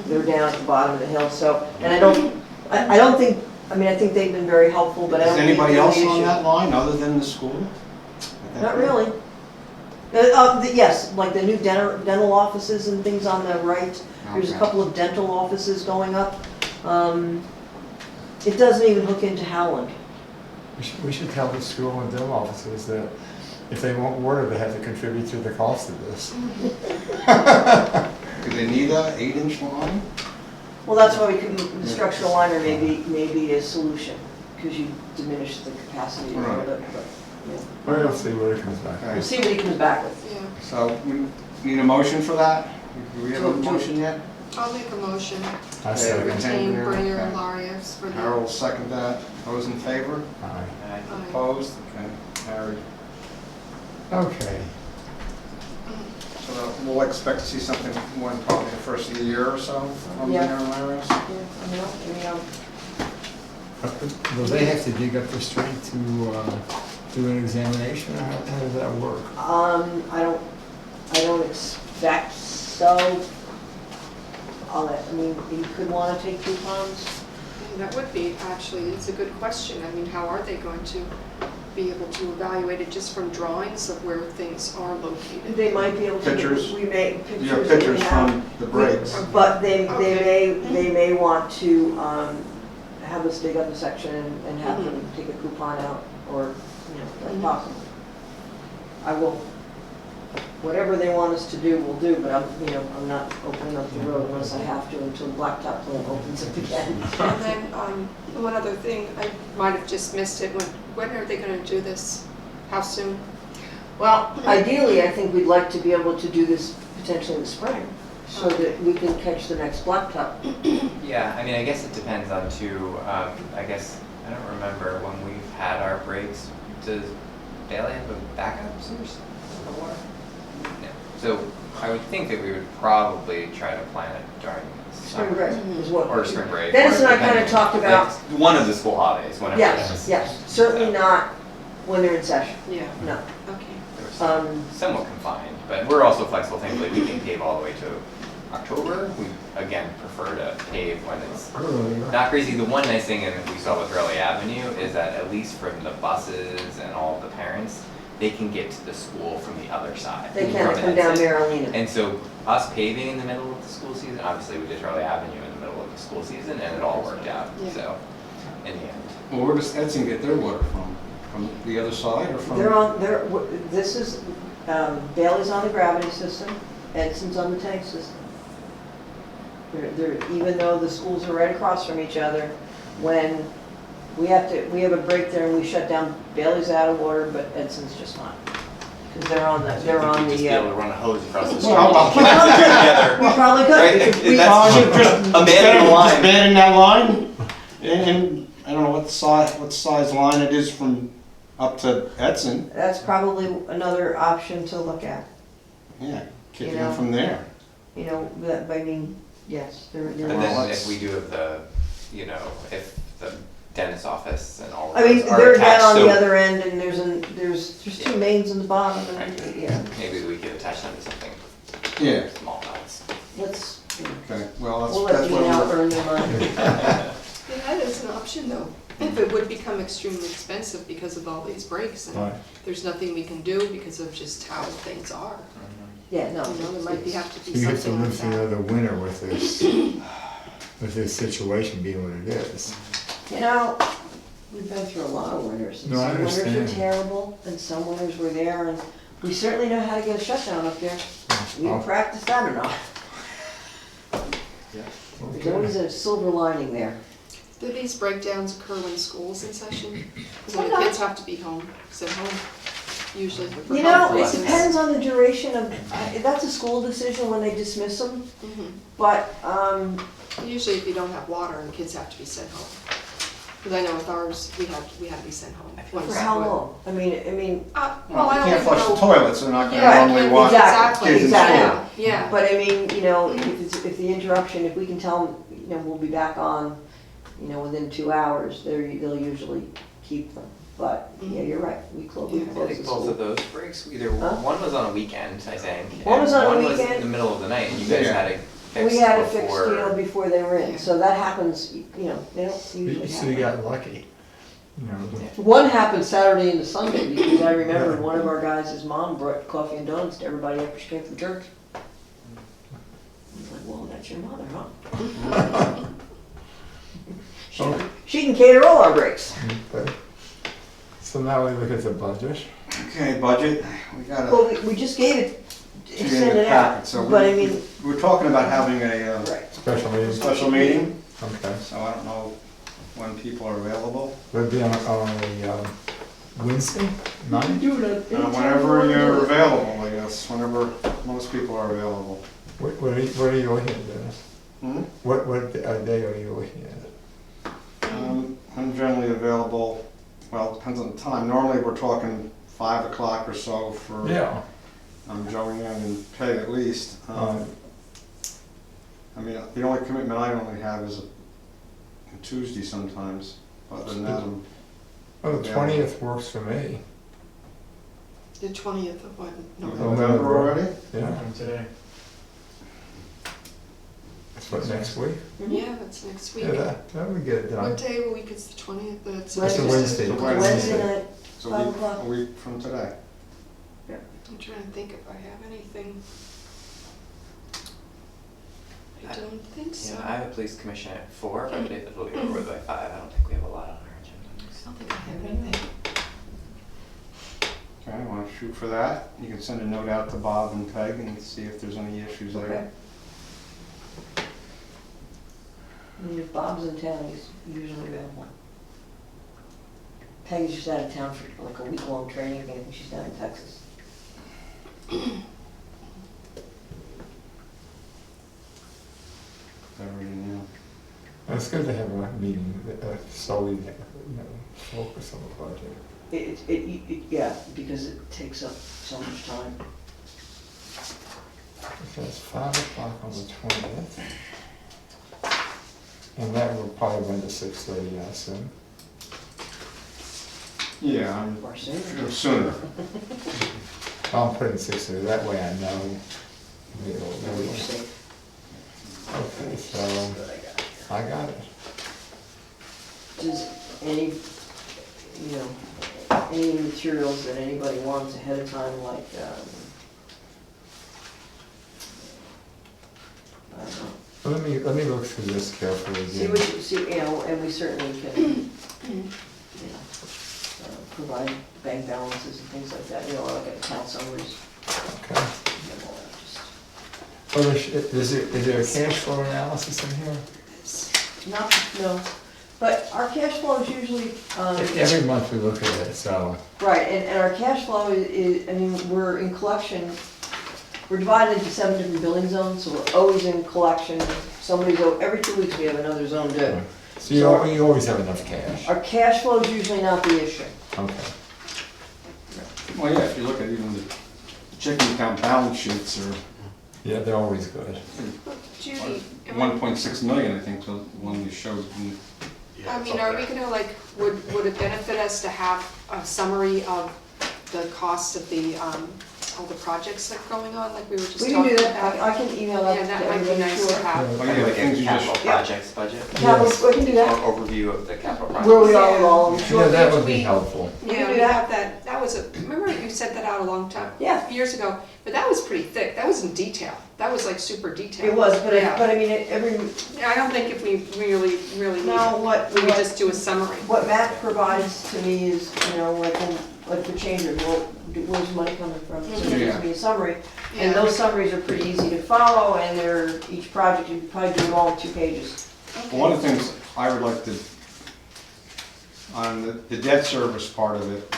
Speaker 4: They're down at the bottom of the hill, so, and I don't think, I mean, I think they've been very helpful, but I
Speaker 1: Is
Speaker 4: don't think
Speaker 1: anybody
Speaker 4: they're
Speaker 1: else
Speaker 4: the
Speaker 1: on
Speaker 4: issue.
Speaker 1: that line other than the school?
Speaker 4: Not really. Yes, like the new dental offices and things on the right. There's a
Speaker 1: Okay.
Speaker 4: couple of dental offices going up. It doesn't even hook into Howland.
Speaker 2: We should tell the school and dental offices that if they want water, they have to contribute to the cost of this.
Speaker 1: Do they need a 8-inch line?
Speaker 4: Well, that's why the structural liner may be a solution, because you diminish the capacity of
Speaker 1: Right.
Speaker 4: it. But, yeah.
Speaker 2: We'll see what it comes back.
Speaker 1: Okay.
Speaker 4: We'll see what he comes back with.
Speaker 3: Yeah,
Speaker 1: So we need a motion for that? Do we have a motion yet?
Speaker 3: I'll make a motion
Speaker 2: I
Speaker 1: Okay,
Speaker 2: second.
Speaker 3: retain
Speaker 1: Henry,
Speaker 3: Bringer and
Speaker 1: okay.
Speaker 3: Larios for the.
Speaker 1: Harold will second that. Those in favor?
Speaker 2: Aye.
Speaker 6: Aye.
Speaker 3: Aye.
Speaker 1: Opposed? Okay, carried.
Speaker 2: Okay.
Speaker 1: So we'll expect to see something more than probably the first of the year or so from
Speaker 4: Yeah.
Speaker 1: Mayor Larios?
Speaker 4: Yeah,
Speaker 2: Will they have to dig up the street to do an examination, or how does that work?
Speaker 4: I don't expect so. I mean, you could want to take coupons.
Speaker 3: That would be, actually, it's a good question. I mean, how are they going to be able to evaluate it just from drawings of where things are located?
Speaker 4: They might be able to.
Speaker 1: Pictures.
Speaker 4: We may,
Speaker 1: You have
Speaker 4: pictures that we
Speaker 1: pictures
Speaker 4: have.
Speaker 1: from the breaks.
Speaker 4: But they
Speaker 3: Okay.
Speaker 4: may want to have us dig up a section and have
Speaker 3: Mhm.
Speaker 4: them take a coupon out, or, that's
Speaker 3: Mhm.
Speaker 4: possible. I will, whatever they want us to do, we'll do, but I'm not opening up the road unless I have to until the blacktop plant opens up again.
Speaker 3: And then, one other thing, I might have just missed it, when are they gonna do this? How soon?
Speaker 4: Well, ideally, I think we'd like to be able to do this potentially in the spring, so that we can catch the next blacktop.
Speaker 6: Yeah, I mean, I guess it depends on two, I guess, I don't remember when we've had our breaks, does Bailey have a backup source of water? No. So I would think that we would probably try to plan it during
Speaker 4: Spring
Speaker 6: summer.
Speaker 4: break is what.
Speaker 6: Or spring break.
Speaker 4: Dennis
Speaker 6: or
Speaker 4: and I kind of
Speaker 6: depending-
Speaker 4: talked about,
Speaker 6: like, one of the school holidays, whenever it is.
Speaker 4: yes, certainly not when they're in session,
Speaker 3: Yeah,
Speaker 4: no.
Speaker 3: okay.
Speaker 6: They were somewhat confined, but we're also flexible, thankfully, we can pave all the way to October. We, again, prefer to pave when it's not crazy. The one nice thing, and we saw with Raleigh Avenue, is that at least from the buses and all of the parents, they can get to the school from the other side.
Speaker 4: They
Speaker 6: from
Speaker 4: can't come down
Speaker 6: Edson.
Speaker 4: Marolina.
Speaker 6: And so us paving in the middle of the school season, obviously we did Raleigh Avenue in the middle of the school season, and it all worked out,
Speaker 3: Yeah.
Speaker 6: so, in the end.
Speaker 1: Well, where does Edson get their water from? From the other side or from?
Speaker 4: This is, Bailey's on the gravity system, Edson's on the tank system. Even though the schools are right across from each other, when we have a break there and we shut down, Bailey's out of water, but Edson's just not. Because they're on the,
Speaker 6: Just be able to run a hose across the street.
Speaker 1: Well,
Speaker 4: we probably could.
Speaker 6: Right,
Speaker 4: because we-
Speaker 6: that's just abandoning the line.
Speaker 1: Just banning that line? And I don't know what size line it is from up to Edson.
Speaker 4: That's probably another option to look at,
Speaker 1: Yeah, kicking
Speaker 4: You know.
Speaker 1: it from there.
Speaker 4: I mean, yes, there
Speaker 6: And
Speaker 4: are.
Speaker 6: then
Speaker 1: that's-
Speaker 6: if we do have the, if the dentist office and all of
Speaker 4: I mean,
Speaker 6: those are
Speaker 4: they're
Speaker 6: attached,
Speaker 4: down on
Speaker 6: so
Speaker 4: the other end, and there's two mains in the bottom, and, yeah,
Speaker 6: maybe we could attach them to something
Speaker 1: Yeah,
Speaker 6: small amounts.
Speaker 4: let's,
Speaker 1: okay, well,
Speaker 4: we'll
Speaker 1: that's
Speaker 4: let
Speaker 1: what
Speaker 4: Dean out
Speaker 1: we're,
Speaker 4: earn their money.
Speaker 3: Yeah, that is an option though. If it would become extremely expensive because of all these breaks and
Speaker 2: Right.
Speaker 3: there's nothing we can do because of just how things are.
Speaker 4: Yeah, no.
Speaker 3: There might have to be
Speaker 2: You have to
Speaker 3: something like
Speaker 2: live through
Speaker 3: that.
Speaker 2: another winter with this situation being what it is.
Speaker 4: We've been through a lot of winters, and
Speaker 2: No, I
Speaker 4: some winters were
Speaker 2: understand.
Speaker 4: terrible, and some winters were there, and we certainly know how to get a shutdown up there. We
Speaker 2: Oh.
Speaker 4: practiced that or not. There's always a silver lining there.
Speaker 3: Do these breakdowns occur when school's in session? When the
Speaker 4: Sometimes.
Speaker 3: kids have to be home, sit home, usually for
Speaker 4: You
Speaker 3: health
Speaker 4: know, it
Speaker 3: reasons.
Speaker 4: depends on the duration of, that's a school decision when they dismiss them,
Speaker 3: Mhm.
Speaker 4: but,
Speaker 3: Usually if you don't have water and the kids have to be sent home. Because I know with ours, we had to be sent home.
Speaker 4: for how long? I mean,
Speaker 3: Well,
Speaker 1: well,
Speaker 3: I
Speaker 1: you
Speaker 3: don't
Speaker 1: can't
Speaker 3: even
Speaker 1: flush the
Speaker 3: know.
Speaker 1: toilets, they're not
Speaker 3: Yeah,
Speaker 1: gonna normally
Speaker 3: can't-
Speaker 1: watch
Speaker 4: exactly,
Speaker 1: kids in
Speaker 4: exactly.
Speaker 1: school.
Speaker 3: Yeah.
Speaker 4: But I mean, you know, if the interruption, if we can tell them, you know, we'll be back on, you know, within 2 hours, they'll usually keep them. But, yeah, you're right, we close
Speaker 3: Yeah,
Speaker 6: I
Speaker 4: the
Speaker 6: think both of
Speaker 4: school.
Speaker 6: those breaks, either
Speaker 4: Huh?
Speaker 6: one was on a weekend, I think.
Speaker 4: One was
Speaker 6: and
Speaker 4: on a
Speaker 6: One was in
Speaker 4: weekend.
Speaker 6: the middle of the night, and you guys
Speaker 1: Yeah.
Speaker 6: had it fixed
Speaker 4: We had it fixed,
Speaker 6: before.
Speaker 4: you know, before they were in,
Speaker 3: Yeah.
Speaker 4: so that happens, you know, they don't
Speaker 2: So
Speaker 4: usually
Speaker 2: you
Speaker 4: happen.
Speaker 2: got lucky, you know.
Speaker 6: Yeah.
Speaker 4: One happened Saturday into Sunday, because I remember one of our guys, his mom brought coffee and donuts to everybody after she came from church. I was like, well, that's your mother, huh? She can cater all our breaks.
Speaker 2: Okay. So now we look at the budget.
Speaker 1: Okay, budget, we gotta.
Speaker 4: Well, we just gave it,
Speaker 1: get in
Speaker 4: send
Speaker 1: the
Speaker 4: it out,
Speaker 1: packet, so
Speaker 4: but I
Speaker 1: we-
Speaker 4: mean,
Speaker 1: We're talking about having a
Speaker 4: right.
Speaker 2: Special meeting.
Speaker 1: special meeting,
Speaker 2: Okay.
Speaker 1: so I don't know when people are available.
Speaker 2: Would it be on a Wednesday night?
Speaker 4: Do it at any time you
Speaker 1: Whenever
Speaker 4: wanna
Speaker 1: you're
Speaker 4: do it.
Speaker 1: available, I guess, whenever most people are available.
Speaker 2: What are you looking at, Dennis?
Speaker 1: Hmm?
Speaker 2: What day are you looking at?
Speaker 1: I'm generally available, well, it depends on the time. Normally, we're talking 5 o'clock or so for
Speaker 2: Yeah.
Speaker 1: Joanne and Peg at least. I mean, the only commitment I only have is a Tuesday sometimes. Other than that,
Speaker 2: Oh, the 20th works for me.
Speaker 3: The 20th of what?
Speaker 1: November already?
Speaker 2: Yeah.
Speaker 7: From today.
Speaker 2: That's what, next week?
Speaker 3: Yeah, that's next week.
Speaker 2: Yeah, that would get it
Speaker 3: What
Speaker 2: done.
Speaker 3: day of the week is the 20th? That's
Speaker 2: That's a Wednesday.
Speaker 1: It's a
Speaker 4: Wednesday night,
Speaker 1: It's a
Speaker 4: 5
Speaker 1: week,
Speaker 4: o'clock.
Speaker 1: a week from today.
Speaker 3: I'm trying to think if I have anything. I don't think so.
Speaker 6: Yeah, I have a police commission at 4, but it'll be over with by 5. I don't think we have a lot on our agenda.
Speaker 3: I don't think I have anything.
Speaker 1: Okay, I want to shoot for that. You can send a note out to Bob and Peg and see if there's any issues
Speaker 4: Okay.
Speaker 1: there.
Speaker 4: I mean, if Bob's in town, he's usually available. Peggy's just out of town for like a week-long training, I think she's down in Texas.
Speaker 1: Everything,
Speaker 2: It's good to have a meeting solely, you know, focus on the budget.
Speaker 4: Yeah, because it takes up so much time.
Speaker 2: So it's 5 o'clock on the 20th. And that will probably run to 6:30, I assume.
Speaker 1: Yeah, I'm
Speaker 4: Or sooner.
Speaker 1: sooner.
Speaker 2: I'm putting 6:30, that way I know.
Speaker 4: You're safe.
Speaker 2: Okay, so
Speaker 4: But I got it here.
Speaker 2: I got it.
Speaker 4: Does any, you know, any materials that anybody wants ahead of time, like, I don't know.
Speaker 2: Let me look through this carefully
Speaker 4: See
Speaker 2: again.
Speaker 4: what you, see, you know, and we certainly can, you know, provide bank balances and things like that, you know, like account summaries.
Speaker 2: Okay.
Speaker 4: and all that, just-
Speaker 2: Oh, is there a cash flow analysis in here?
Speaker 4: Not, no, but our cash flow is usually,
Speaker 2: Every month we look at it, so.
Speaker 4: right, and our cash flow is, I mean, we're in collection, we're divided into 7 different billing zones, so we're always in collection. Every 2 weeks we have another zone due.
Speaker 2: So you always have enough cash.
Speaker 4: Our cash flow is usually not the issue.
Speaker 2: Okay.
Speaker 1: Well, yeah, if you look at even the checking account balance sheets are
Speaker 2: Yeah, they're always good.
Speaker 3: Judy, am
Speaker 1: 1.6 million, I think, the one you showed.
Speaker 3: I mean, are we gonna like, would it benefit us to have a summary of the cost of all the projects that are going on, like we were just
Speaker 4: We
Speaker 3: talking
Speaker 4: can
Speaker 3: about?
Speaker 4: do that, I can email that
Speaker 3: Yeah,
Speaker 4: to
Speaker 3: that might be
Speaker 4: everybody,
Speaker 3: nice to
Speaker 4: sure.
Speaker 3: have.
Speaker 1: Oh, yeah, the
Speaker 6: Like
Speaker 1: things
Speaker 6: a
Speaker 1: you just.
Speaker 6: capital projects budget,
Speaker 4: Capital, we can do
Speaker 6: or
Speaker 4: that,
Speaker 6: overview of the capital projects.
Speaker 4: where we are with all of them,
Speaker 2: Yeah,
Speaker 4: sure.
Speaker 2: that would be
Speaker 3: we-
Speaker 2: helpful.
Speaker 4: We can
Speaker 3: Yeah,
Speaker 4: do
Speaker 3: we
Speaker 4: that.
Speaker 3: have that was remember you sent that out a long time?
Speaker 4: Yeah.
Speaker 3: Years ago, but that was pretty thick, that was in detail, that was like super detailed.
Speaker 4: It was, but
Speaker 3: Yeah.
Speaker 4: I mean, every,
Speaker 3: I don't think if we really need
Speaker 4: no,
Speaker 3: it, we could just do a summary.
Speaker 4: what Matt provides to me is, you know, like the changes, well, where's the money coming from? So he gives me a summary, and
Speaker 3: Yeah.
Speaker 4: those summaries are pretty easy to follow, and they're, each project, you can probably do it all in 2 pages.
Speaker 1: Well, one of the things I would like to, on the debt service part of it,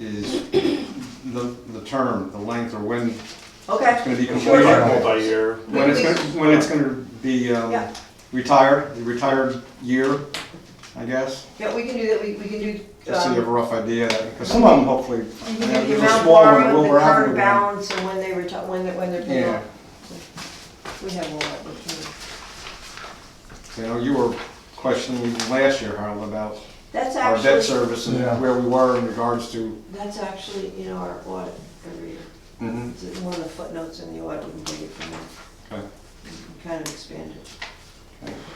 Speaker 1: is the term, the length, or when it's
Speaker 4: Okay,
Speaker 1: gonna be
Speaker 4: Sure,
Speaker 1: completed.
Speaker 4: sure.
Speaker 7: Multi-year.
Speaker 1: When it's gonna be
Speaker 4: Yeah.
Speaker 1: retired, the retired year, I guess.
Speaker 4: yeah, we can do that, we can do,
Speaker 1: Just so you have a rough idea, because some of them hopefully,
Speaker 4: you can do
Speaker 1: there's
Speaker 4: the
Speaker 1: a
Speaker 4: amount
Speaker 1: small one,
Speaker 4: borrowed, the
Speaker 1: we're having
Speaker 4: current
Speaker 1: one.
Speaker 4: balance, and when they retire, when they're paid
Speaker 1: Yeah,
Speaker 4: off. We have all that, we can-
Speaker 1: You know, you were questioning last year, Harold, about
Speaker 4: That's
Speaker 1: our debt
Speaker 4: actually,
Speaker 1: service and
Speaker 2: Yeah.
Speaker 1: where we were in regards to.
Speaker 4: that's actually in our audit every year.
Speaker 1: Mhm.
Speaker 4: It's in one of the footnotes in the audit, we can take it from there.
Speaker 1: Okay.
Speaker 4: We can kind of expand it.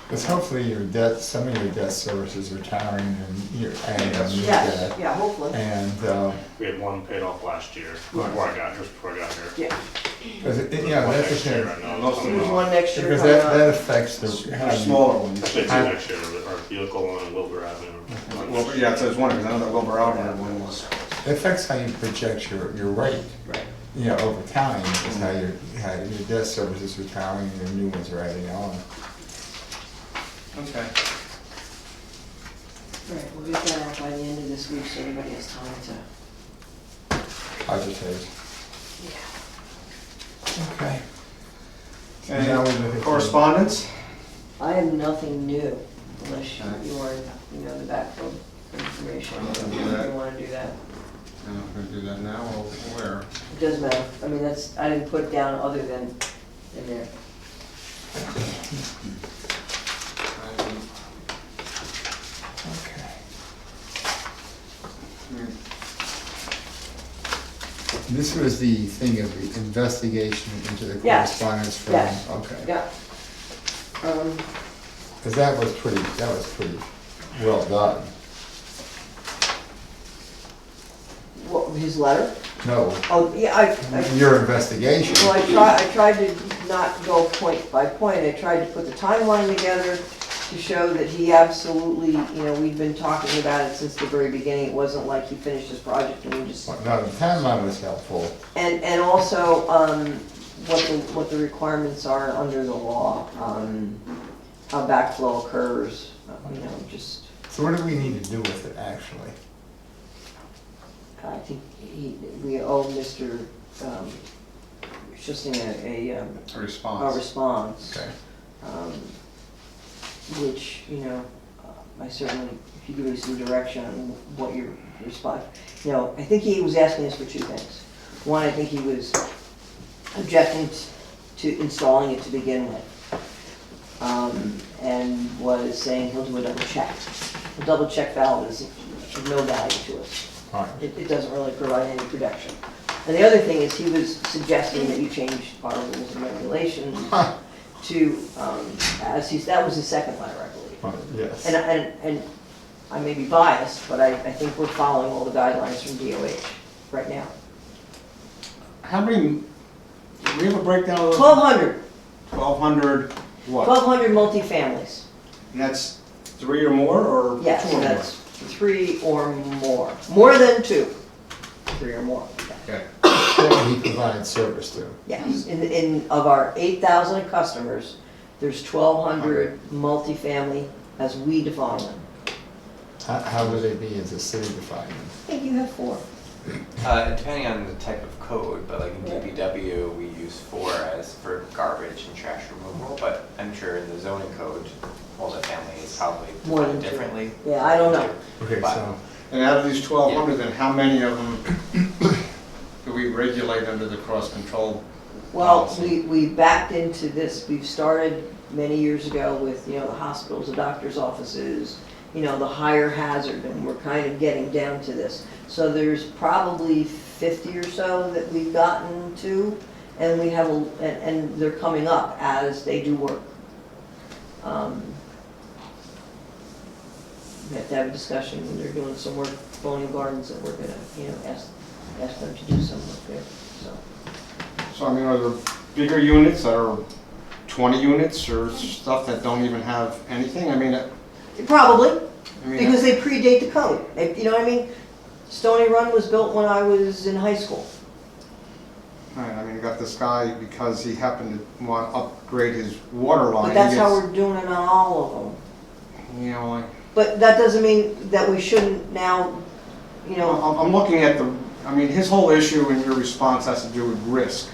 Speaker 2: Because hopefully your debt, some of your debt service is retiring and you're adding a new
Speaker 4: Yes,
Speaker 2: debt.
Speaker 4: yeah, hopefully.
Speaker 2: And,
Speaker 7: We had one paid off last year, before I got here.
Speaker 4: Yeah,
Speaker 2: because it, you know,
Speaker 7: One
Speaker 2: that's the
Speaker 7: next year,
Speaker 2: thing.
Speaker 7: I know.
Speaker 1: Most of
Speaker 7: coming
Speaker 4: there's
Speaker 7: off.
Speaker 4: one next year
Speaker 2: Because
Speaker 4: coming
Speaker 2: that
Speaker 4: up.
Speaker 2: affects the, how
Speaker 1: The
Speaker 2: you,
Speaker 1: smaller ones.
Speaker 7: Actually, two next year, our vehicle one and Wilbur Avenue.
Speaker 1: Well, yeah, it says one, because I know that Wilbur Outlander one was.
Speaker 2: it affects how you project your rate.
Speaker 4: Right.
Speaker 2: You know, over time, is how your debt service is retiring and your new ones are adding on.
Speaker 1: Okay.
Speaker 4: Right, we'll get that out by the end of this week so everybody has time to,
Speaker 2: Cogitate.
Speaker 4: yeah.
Speaker 2: Okay.
Speaker 1: Any
Speaker 2: Now we look at the-
Speaker 1: correspondence?
Speaker 4: I have nothing new unless
Speaker 1: Alright.
Speaker 4: you want, the backfill information.
Speaker 1: I'm gonna do
Speaker 4: If
Speaker 1: that.
Speaker 4: you wanna do that.
Speaker 1: I'm gonna do that now, or where?
Speaker 4: It doesn't matter. I mean, that's, I didn't put it down other than in there.
Speaker 2: Okay. This was the thing of the investigation into the
Speaker 4: Yes.
Speaker 2: correspondence from,
Speaker 4: Yes.
Speaker 2: okay.
Speaker 4: Yeah.
Speaker 2: Because that was pretty well done.
Speaker 4: What, his letter?
Speaker 2: No,
Speaker 4: Oh, yeah,
Speaker 2: your investigation.
Speaker 4: well, I tried to not go point by point. I tried to put the timeline together to show that he absolutely, we'd been talking about it since the very beginning. It wasn't like he finished his project and we just,
Speaker 2: No, the timeline was helpful.
Speaker 4: and also, what the requirements are under the law, how backflow occurs, just,
Speaker 2: So what do we need to do with it, actually?
Speaker 4: I think we owe Mr. Schusting a
Speaker 1: Response.
Speaker 4: response.
Speaker 2: Okay.
Speaker 4: Which, I certainly, if you give me some direction on what your response, I think he was asking us for two things. One, I think he was objecting to installing it to begin with. And was saying he'll do a double check. A double check valve is of no value to us.
Speaker 2: All right.
Speaker 4: It doesn't really provide any protection. And the other thing is he was suggesting that you change our rules and regulations to, that was his second letter, I believe.
Speaker 2: Yes.
Speaker 4: And I may be biased, but I think we're following all the guidelines from DOH right now.
Speaker 1: How many, do we have a breakdown of?
Speaker 4: 1,200,
Speaker 1: 1,200 what?
Speaker 4: 1,200 multifamilies.
Speaker 1: And that's 3 or more, or
Speaker 4: Yes,
Speaker 1: 2 or more?
Speaker 4: that's 3 or more. More than 2. 3 or more.
Speaker 1: Okay.
Speaker 2: That he provides service to.
Speaker 4: Yes, of our 8,000 customers, there's 1,200 multifamily as we define them.
Speaker 2: How would they be as a city defined?
Speaker 4: I think you have 4.
Speaker 6: Depending on the type of code, but like in DPW, we use 4 as for garbage and trash removal, but I'm sure in the zoning code, multifamily is probably
Speaker 4: More than
Speaker 6: defined
Speaker 4: 2.
Speaker 6: differently.
Speaker 4: Yeah, I don't know.
Speaker 2: Okay,
Speaker 6: But-
Speaker 2: so,
Speaker 1: And out of these 1,200, then how many of them do we regulate under the cross-control?
Speaker 4: Well,
Speaker 1: policy?
Speaker 4: we backed into this, we've started many years ago with, the hospitals, the doctor's offices, the higher hazard, and we're kind of getting down to this. So there's probably 50 or so that we've gotten to, and we have, and they're coming up as they do work. We have to have a discussion when they're doing some work, Colonial Gardens, that we're gonna, ask them to do some work there, so.
Speaker 1: So, I mean, are there bigger units that are 20 units or stuff that don't even have anything? I mean,
Speaker 4: Probably, because they predate the code. You know what I mean? Stony Run was built when I was in high school.
Speaker 1: right, I mean, you got this guy because he happened to want to upgrade his water line.
Speaker 4: But that's
Speaker 1: he
Speaker 4: how
Speaker 1: gets-
Speaker 4: we're doing it on all of them.
Speaker 1: Like,
Speaker 4: But that doesn't mean that we shouldn't now,
Speaker 1: I'm looking at I mean, his whole issue in your response has to do with risk.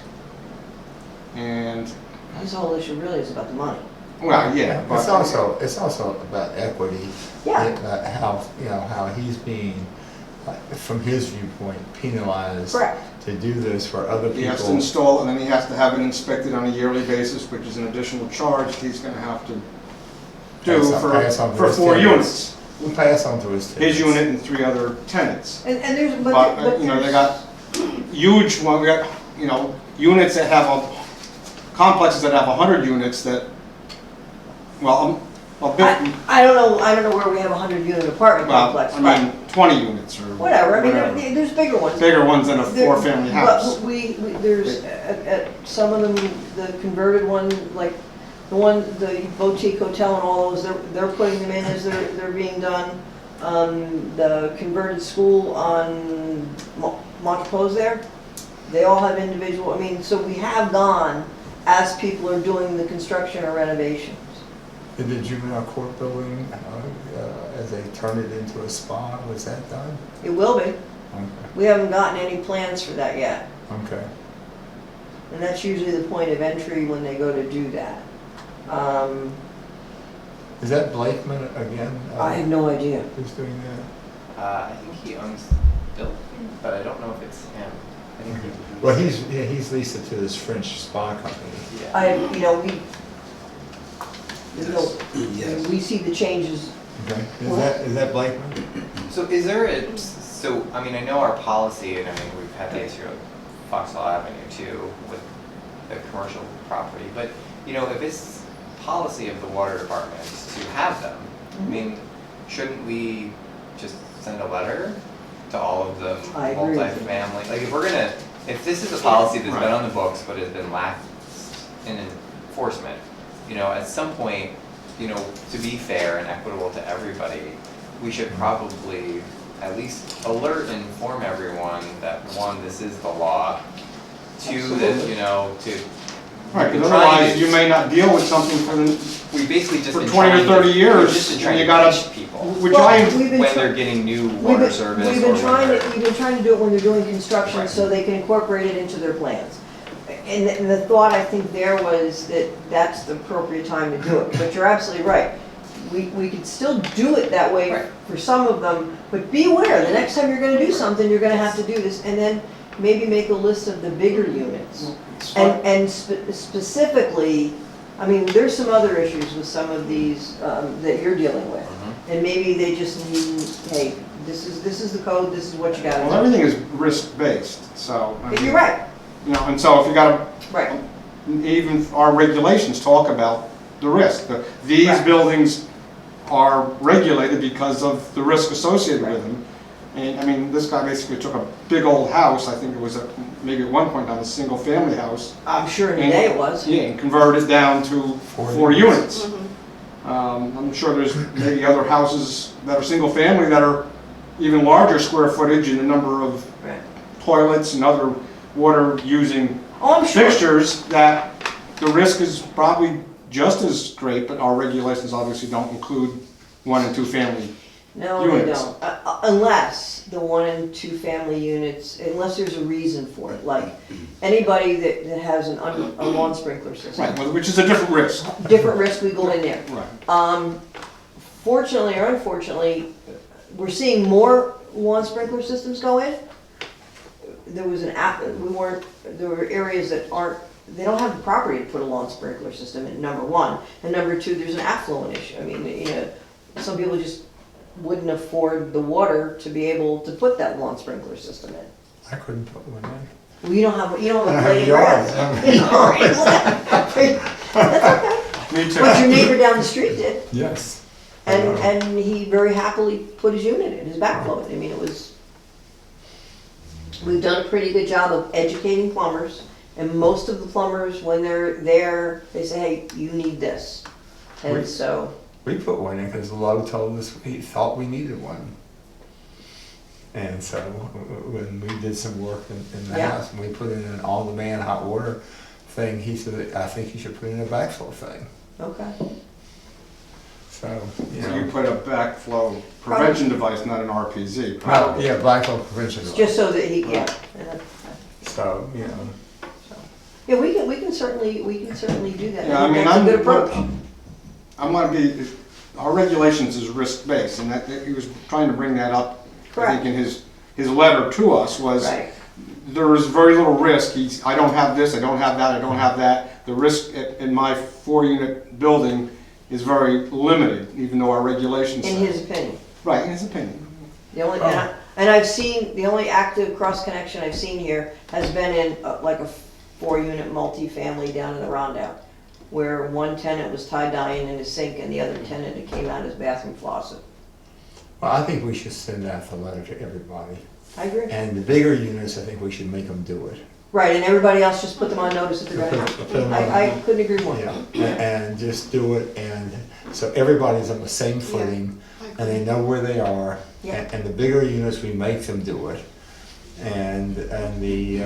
Speaker 1: And,
Speaker 4: this whole issue really is about the money.
Speaker 1: well, yeah, but.
Speaker 2: it's also about equity.
Speaker 4: Yeah.
Speaker 2: How, how he's being from his viewpoint, penalized
Speaker 4: Correct.
Speaker 2: to do this for other
Speaker 1: He has to
Speaker 2: people.
Speaker 1: install, and then he has to have it inspected on a yearly basis, which is an additional charge he's gonna have to do
Speaker 2: Pass on to
Speaker 1: for
Speaker 2: his
Speaker 1: 4
Speaker 2: tenants.
Speaker 1: units.
Speaker 2: We'll pass on to his tenants.
Speaker 1: His unit and 3 other tenants.
Speaker 4: And there's,
Speaker 1: But, you know, they got huge, well, we got, you know, units that have, complexes that have 100 units that, well, a bit,
Speaker 4: I don't know where we have a 100-unit apartment
Speaker 1: well,
Speaker 4: complex,
Speaker 1: I
Speaker 4: but
Speaker 1: mean, 20 units or
Speaker 4: whatever, I mean,
Speaker 1: whatever.
Speaker 4: there's bigger ones.
Speaker 1: Bigger ones than a
Speaker 4: There-
Speaker 1: 4-family house.
Speaker 4: But there's, at some of them, the converted one, like, the one, the boutique hotel and all those, they're putting them in as they're being done. The converted school on Montrepose there, they all have individual, I mean, so we have gone as people are doing the construction or renovations.
Speaker 2: Did the juvenile court building, as they turn it into a spa, was that done?
Speaker 4: It will be.
Speaker 2: Okay.
Speaker 4: We haven't gotten any plans for that yet.
Speaker 2: Okay.
Speaker 4: And that's usually the point of entry when they go to do that.
Speaker 2: Is that Blakeman again?
Speaker 4: I have no idea.
Speaker 2: Who's doing that?
Speaker 6: I think he owns the building, but I don't know if it's him. I think
Speaker 2: Well, he's leased it to this French spa company.
Speaker 6: yeah.
Speaker 4: We see the changes.
Speaker 2: Okay. Is that Blakeman?
Speaker 6: So is there so, I mean, I know our policy, and I mean, we've had the issue of Foxwell Avenue too with the commercial property, but, you know, if it's policy of the water department to have them, I mean, shouldn't we just send a letter to all of the
Speaker 4: I agree with you.
Speaker 6: multifamily? Like, if this is a policy that's been on the books but has been laxed in enforcement, you know, at some point, you know, to be fair and equitable to everybody, we should probably at least alert and inform everyone that, one, this is the law, two, that, you know, to.
Speaker 1: Right,
Speaker 6: we've
Speaker 1: because
Speaker 6: been trying
Speaker 1: otherwise
Speaker 6: to-
Speaker 1: you may not deal with something
Speaker 6: We basically just
Speaker 1: for
Speaker 6: been
Speaker 1: 20 or
Speaker 6: trying
Speaker 1: 30
Speaker 6: to,
Speaker 1: years,
Speaker 6: we've just been
Speaker 1: and
Speaker 6: trying
Speaker 1: you
Speaker 6: to
Speaker 1: gotta-
Speaker 6: teach people
Speaker 1: we're
Speaker 4: Well,
Speaker 1: trying,
Speaker 4: we've been
Speaker 6: when
Speaker 4: try-
Speaker 6: they're getting new
Speaker 4: We've
Speaker 6: water
Speaker 4: been-
Speaker 6: service
Speaker 4: We've
Speaker 6: or
Speaker 4: been
Speaker 6: when
Speaker 4: trying
Speaker 6: they're.
Speaker 4: to, we've been trying to do it when they're doing construction
Speaker 6: Right.
Speaker 4: so they can incorporate it into their plans. And the thought, I think, there was that that's the appropriate time to do it, but you're absolutely right. We could still do it that way
Speaker 6: Right.
Speaker 4: for some of them, but be aware, the next time you're gonna do something, you're gonna have to do this, and then maybe make a list of the bigger units. And specifically, I mean, there's some other issues with some of these that you're dealing with. And maybe they just need, hey, this is the code, this is what you gotta
Speaker 1: well,
Speaker 4: do.
Speaker 1: everything is risk-based, so. I
Speaker 4: But
Speaker 1: mean,
Speaker 4: you're right,
Speaker 1: You know, and so if you gotta,
Speaker 4: right.
Speaker 1: even our regulations talk about the risk. These
Speaker 4: Right.
Speaker 1: buildings are regulated because of the risk associated with them. And, I mean, this guy basically took a big old house, I think it was maybe at one point on a single-family house.
Speaker 4: I'm sure in the day it was.
Speaker 1: Yeah, and converted it down to 4 units. I'm sure there's maybe other houses that are single-family that are even larger square footage in the number of
Speaker 4: Right.
Speaker 1: toilets and other water-using
Speaker 4: Oh, I'm sure.
Speaker 1: fixtures that the risk is probably just as great, but our regulations obviously don't include 1 and 2 family.
Speaker 4: No, they
Speaker 1: units.
Speaker 4: don't. Unless the 1 and 2 family units, unless there's a reason for it, like anybody that has a lawn sprinkler system.
Speaker 1: Right, which is a different risk.
Speaker 4: Different risk, we go in there.
Speaker 1: Right.
Speaker 4: Fortunately or unfortunately, we're seeing more lawn sprinkler systems go in. There was there were areas that they don't have the property to put a lawn sprinkler system in, number one. And number two, there's an affluent issue. I mean, you know, some people just wouldn't afford the water to be able to put that lawn sprinkler system in.
Speaker 2: I couldn't put one in.
Speaker 4: Well, you don't have a
Speaker 2: I don't have
Speaker 4: blade
Speaker 2: a yard.
Speaker 4: grass. That's okay.
Speaker 1: Me too.
Speaker 4: But your neighbor down the street did.
Speaker 2: Yes.
Speaker 4: And he very happily put his unit in, his backflow. I mean, we've done a pretty good job of educating plumbers, and most of the plumbers, when they're there, they say, hey, you need this. And
Speaker 2: Right.
Speaker 4: so,
Speaker 2: We put one in because the lawyer told us he thought we needed one. And so when we did some work in the
Speaker 4: Yeah.
Speaker 2: house, and we put in an on-demand hot water thing, he said, I think you should put in a backflow thing.
Speaker 4: okay.
Speaker 2: So, you
Speaker 1: So you
Speaker 2: know.
Speaker 1: put a backflow prevention device, not an RPZ.
Speaker 2: Well, yeah, backflow prevention.
Speaker 4: Just so that he, yeah.
Speaker 2: So, you know.
Speaker 4: Yeah, we can certainly do that.
Speaker 1: Yeah, I mean,
Speaker 4: That's a good approach.
Speaker 1: I'm gonna our regulations is risk-based, and that, he was trying to bring that up, I
Speaker 4: Correct.
Speaker 1: think, in his his letter to us was,
Speaker 4: Right.
Speaker 1: there is very little risk. I don't have this, I don't have that, I don't have that. The risk in my 4-unit building is very limited, even though our regulations
Speaker 4: In
Speaker 1: say.
Speaker 4: his opinion.
Speaker 1: Right, in his opinion.
Speaker 4: The only,
Speaker 2: Oh.
Speaker 4: and I've seen, the only active cross-connection I've seen here has been in like a 4-unit multifamily down in the Rondout, where one tenant was tie-dyeing in his sink and the other tenant, it came out his bathroom faucet.
Speaker 2: Well, I think we should send out the letter to everybody.
Speaker 4: I agree.
Speaker 2: And the bigger units, I think we should make them do it.
Speaker 4: Right, and everybody else just put them on notice that they're gonna
Speaker 2: Put them
Speaker 4: have.
Speaker 2: on-
Speaker 4: I couldn't agree more.
Speaker 2: Yeah, and just do it, and so everybody's on the same footing, and they know where they are.
Speaker 4: Yeah.
Speaker 2: And the bigger units, we make them do it. And the,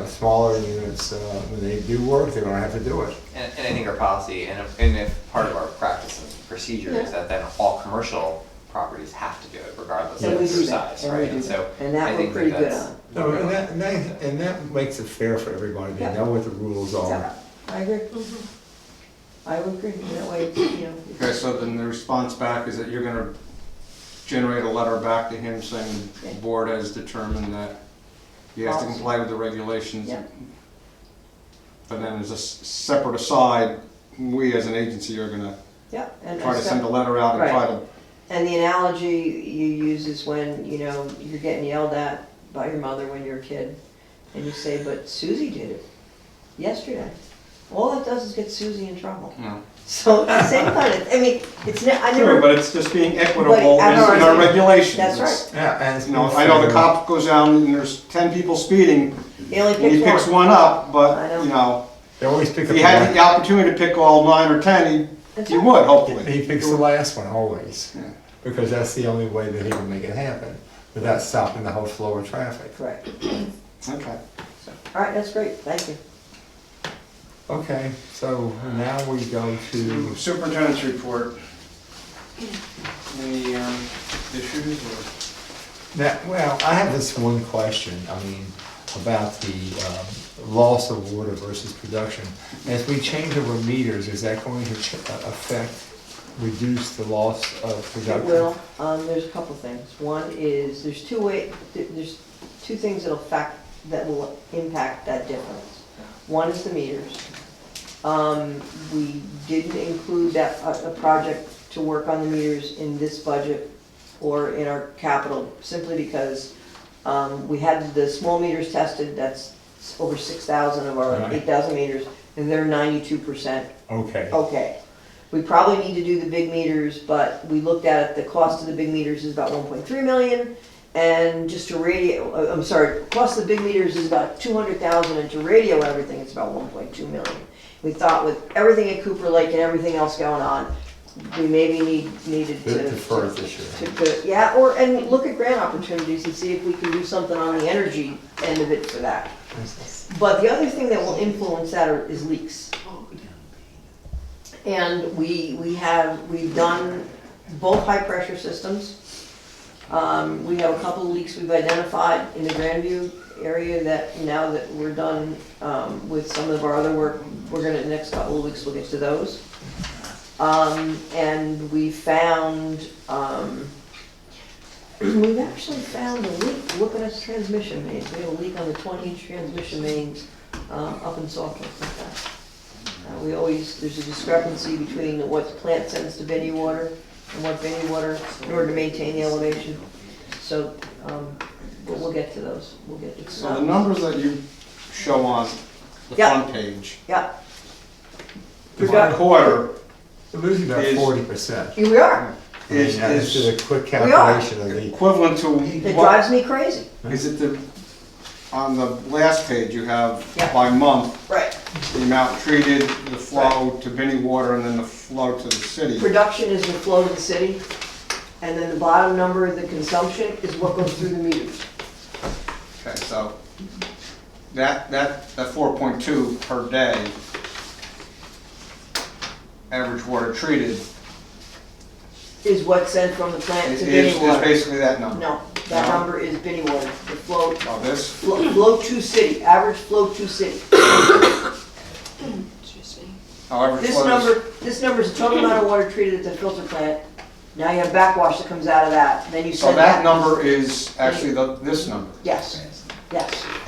Speaker 2: smaller units, when they do work, they're gonna have to do it.
Speaker 6: And I think our policy, and if part of our practice and procedure is that then all commercial properties have to do it regardless
Speaker 4: And
Speaker 6: of
Speaker 4: we
Speaker 6: their
Speaker 4: do that,
Speaker 6: size,
Speaker 4: and we
Speaker 6: right?
Speaker 4: do
Speaker 6: And so
Speaker 4: And that
Speaker 6: I
Speaker 4: we're
Speaker 6: think
Speaker 4: pretty good
Speaker 6: that's-
Speaker 4: on.
Speaker 2: No, and that makes it fair for everybody, they
Speaker 4: Yeah.
Speaker 2: know what the rules are.
Speaker 4: Yeah, I agree. I would agree, that way,
Speaker 1: Okay, so then the response back is that you're gonna generate a letter back to him saying the board has determined that he has to
Speaker 4: Awesome.
Speaker 1: comply with the regulations.
Speaker 4: Yeah.
Speaker 1: But then as a separate aside, we as an agency are gonna
Speaker 4: yeah. And
Speaker 1: try to send a letter out and
Speaker 4: Right.
Speaker 1: try to,
Speaker 4: And the analogy you use is when, you're getting yelled at by your mother when you're a kid, and you say, but Susie did it yesterday. All that does is get Susie in trouble.
Speaker 1: you know.
Speaker 4: So it's the same kind of, I mean, I
Speaker 1: True,
Speaker 4: never,
Speaker 1: but it's just being equitable
Speaker 4: But
Speaker 1: in
Speaker 4: at
Speaker 1: our regulations.
Speaker 4: that's
Speaker 1: It's-
Speaker 4: right.
Speaker 2: Yeah, and it's
Speaker 1: You know,
Speaker 2: more
Speaker 1: I know the
Speaker 2: fair.
Speaker 1: cop goes down and there's 10 people speeding,
Speaker 4: He only
Speaker 1: and he
Speaker 4: picks
Speaker 1: picks
Speaker 4: one.
Speaker 1: one up,
Speaker 4: I
Speaker 1: but,
Speaker 4: know.
Speaker 1: you know,
Speaker 2: They always pick
Speaker 1: if
Speaker 2: up
Speaker 1: he
Speaker 2: the
Speaker 1: had the
Speaker 2: last,
Speaker 1: opportunity to pick all 9 or 10,
Speaker 4: That's
Speaker 1: he
Speaker 4: right.
Speaker 1: would, hopefully.
Speaker 2: he picks the last one always,
Speaker 1: Yeah.
Speaker 2: because that's the only way that he can make it happen, without stopping the whole flow of traffic.
Speaker 4: Right.
Speaker 1: Okay.
Speaker 4: All right, that's great, thank you.
Speaker 2: Okay, so now we go to,
Speaker 1: Superintendent's report. Any issues or?
Speaker 2: now, well, I have this one question, about the loss of water versus production. As we change over meters, is that going to reduce the loss of
Speaker 4: It
Speaker 2: production?
Speaker 4: will, there's a couple things. One is, there's two things that will impact that difference. One is the meters. We didn't include a project to work on the meters in this budget or in our capital, simply because we had the small meters tested, that's over 6,000 of our
Speaker 2: Right.
Speaker 4: 8,000 meters, and they're 92%
Speaker 2: Okay,
Speaker 4: okay. We probably need to do the big meters, but we looked at it, the cost of the big meters is about 1.3 million, and just to cost of the big meters is about 200,000, and to radio everything, it's about 1.2 million. We thought with everything at Cooper Lake and everything else going on, we maybe needed to.
Speaker 2: defer it this year.
Speaker 4: Yeah, and look at grant opportunities and see if we can do something on the energy end of it for that. But the other thing that will influence that is leaks. And we've done both high pressure systems. We have a couple of leaks we've identified in the Grandview area that now that we're done with some of our other work, we're gonna, the next couple of weeks, we'll get to those. And we found, we've actually found a leak, looking at transmission mains. We have a leak on the 20-inch transmission mains up in Salt Lake like that. There's a discrepancy between what the plant sends to Benny Water and what Benny Water, in order to maintain the elevation. So, but we'll get to those. We'll get to
Speaker 1: So the numbers that you show on the
Speaker 4: Yeah.
Speaker 1: front page,
Speaker 4: Yeah,
Speaker 1: the quarter
Speaker 2: We're losing about
Speaker 1: Is-
Speaker 2: 40%.
Speaker 4: here we are.
Speaker 1: is
Speaker 2: Just did a quick
Speaker 4: We are.
Speaker 2: calculation of the,
Speaker 1: equivalent to
Speaker 4: It
Speaker 1: what?
Speaker 4: drives me crazy.
Speaker 1: Is it on the last page, you have
Speaker 4: Yeah.
Speaker 1: by month,
Speaker 4: Right.
Speaker 1: the amount treated, the flow to Benny Water, and then the flow to the city.
Speaker 4: Production is the flow to the city, and then the bottom number, the consumption, is what goes through the meters.
Speaker 1: Okay, so that 4.2 per day, average water treated,
Speaker 4: Is what's sent from the plant
Speaker 1: is
Speaker 4: to Benny
Speaker 1: is
Speaker 4: Water.
Speaker 1: basically that number.
Speaker 4: No, that
Speaker 1: No?
Speaker 4: number is Benny Water, the flow,
Speaker 1: Oh, this?
Speaker 4: flow to city, average flow to city.
Speaker 1: Oh, average
Speaker 4: This
Speaker 1: flow is-
Speaker 4: number is the total amount of water treated at the filter plant Now you have backwash that comes out of that, then you
Speaker 1: So
Speaker 4: send
Speaker 1: that number is actually this number.
Speaker 4: Yes, yes.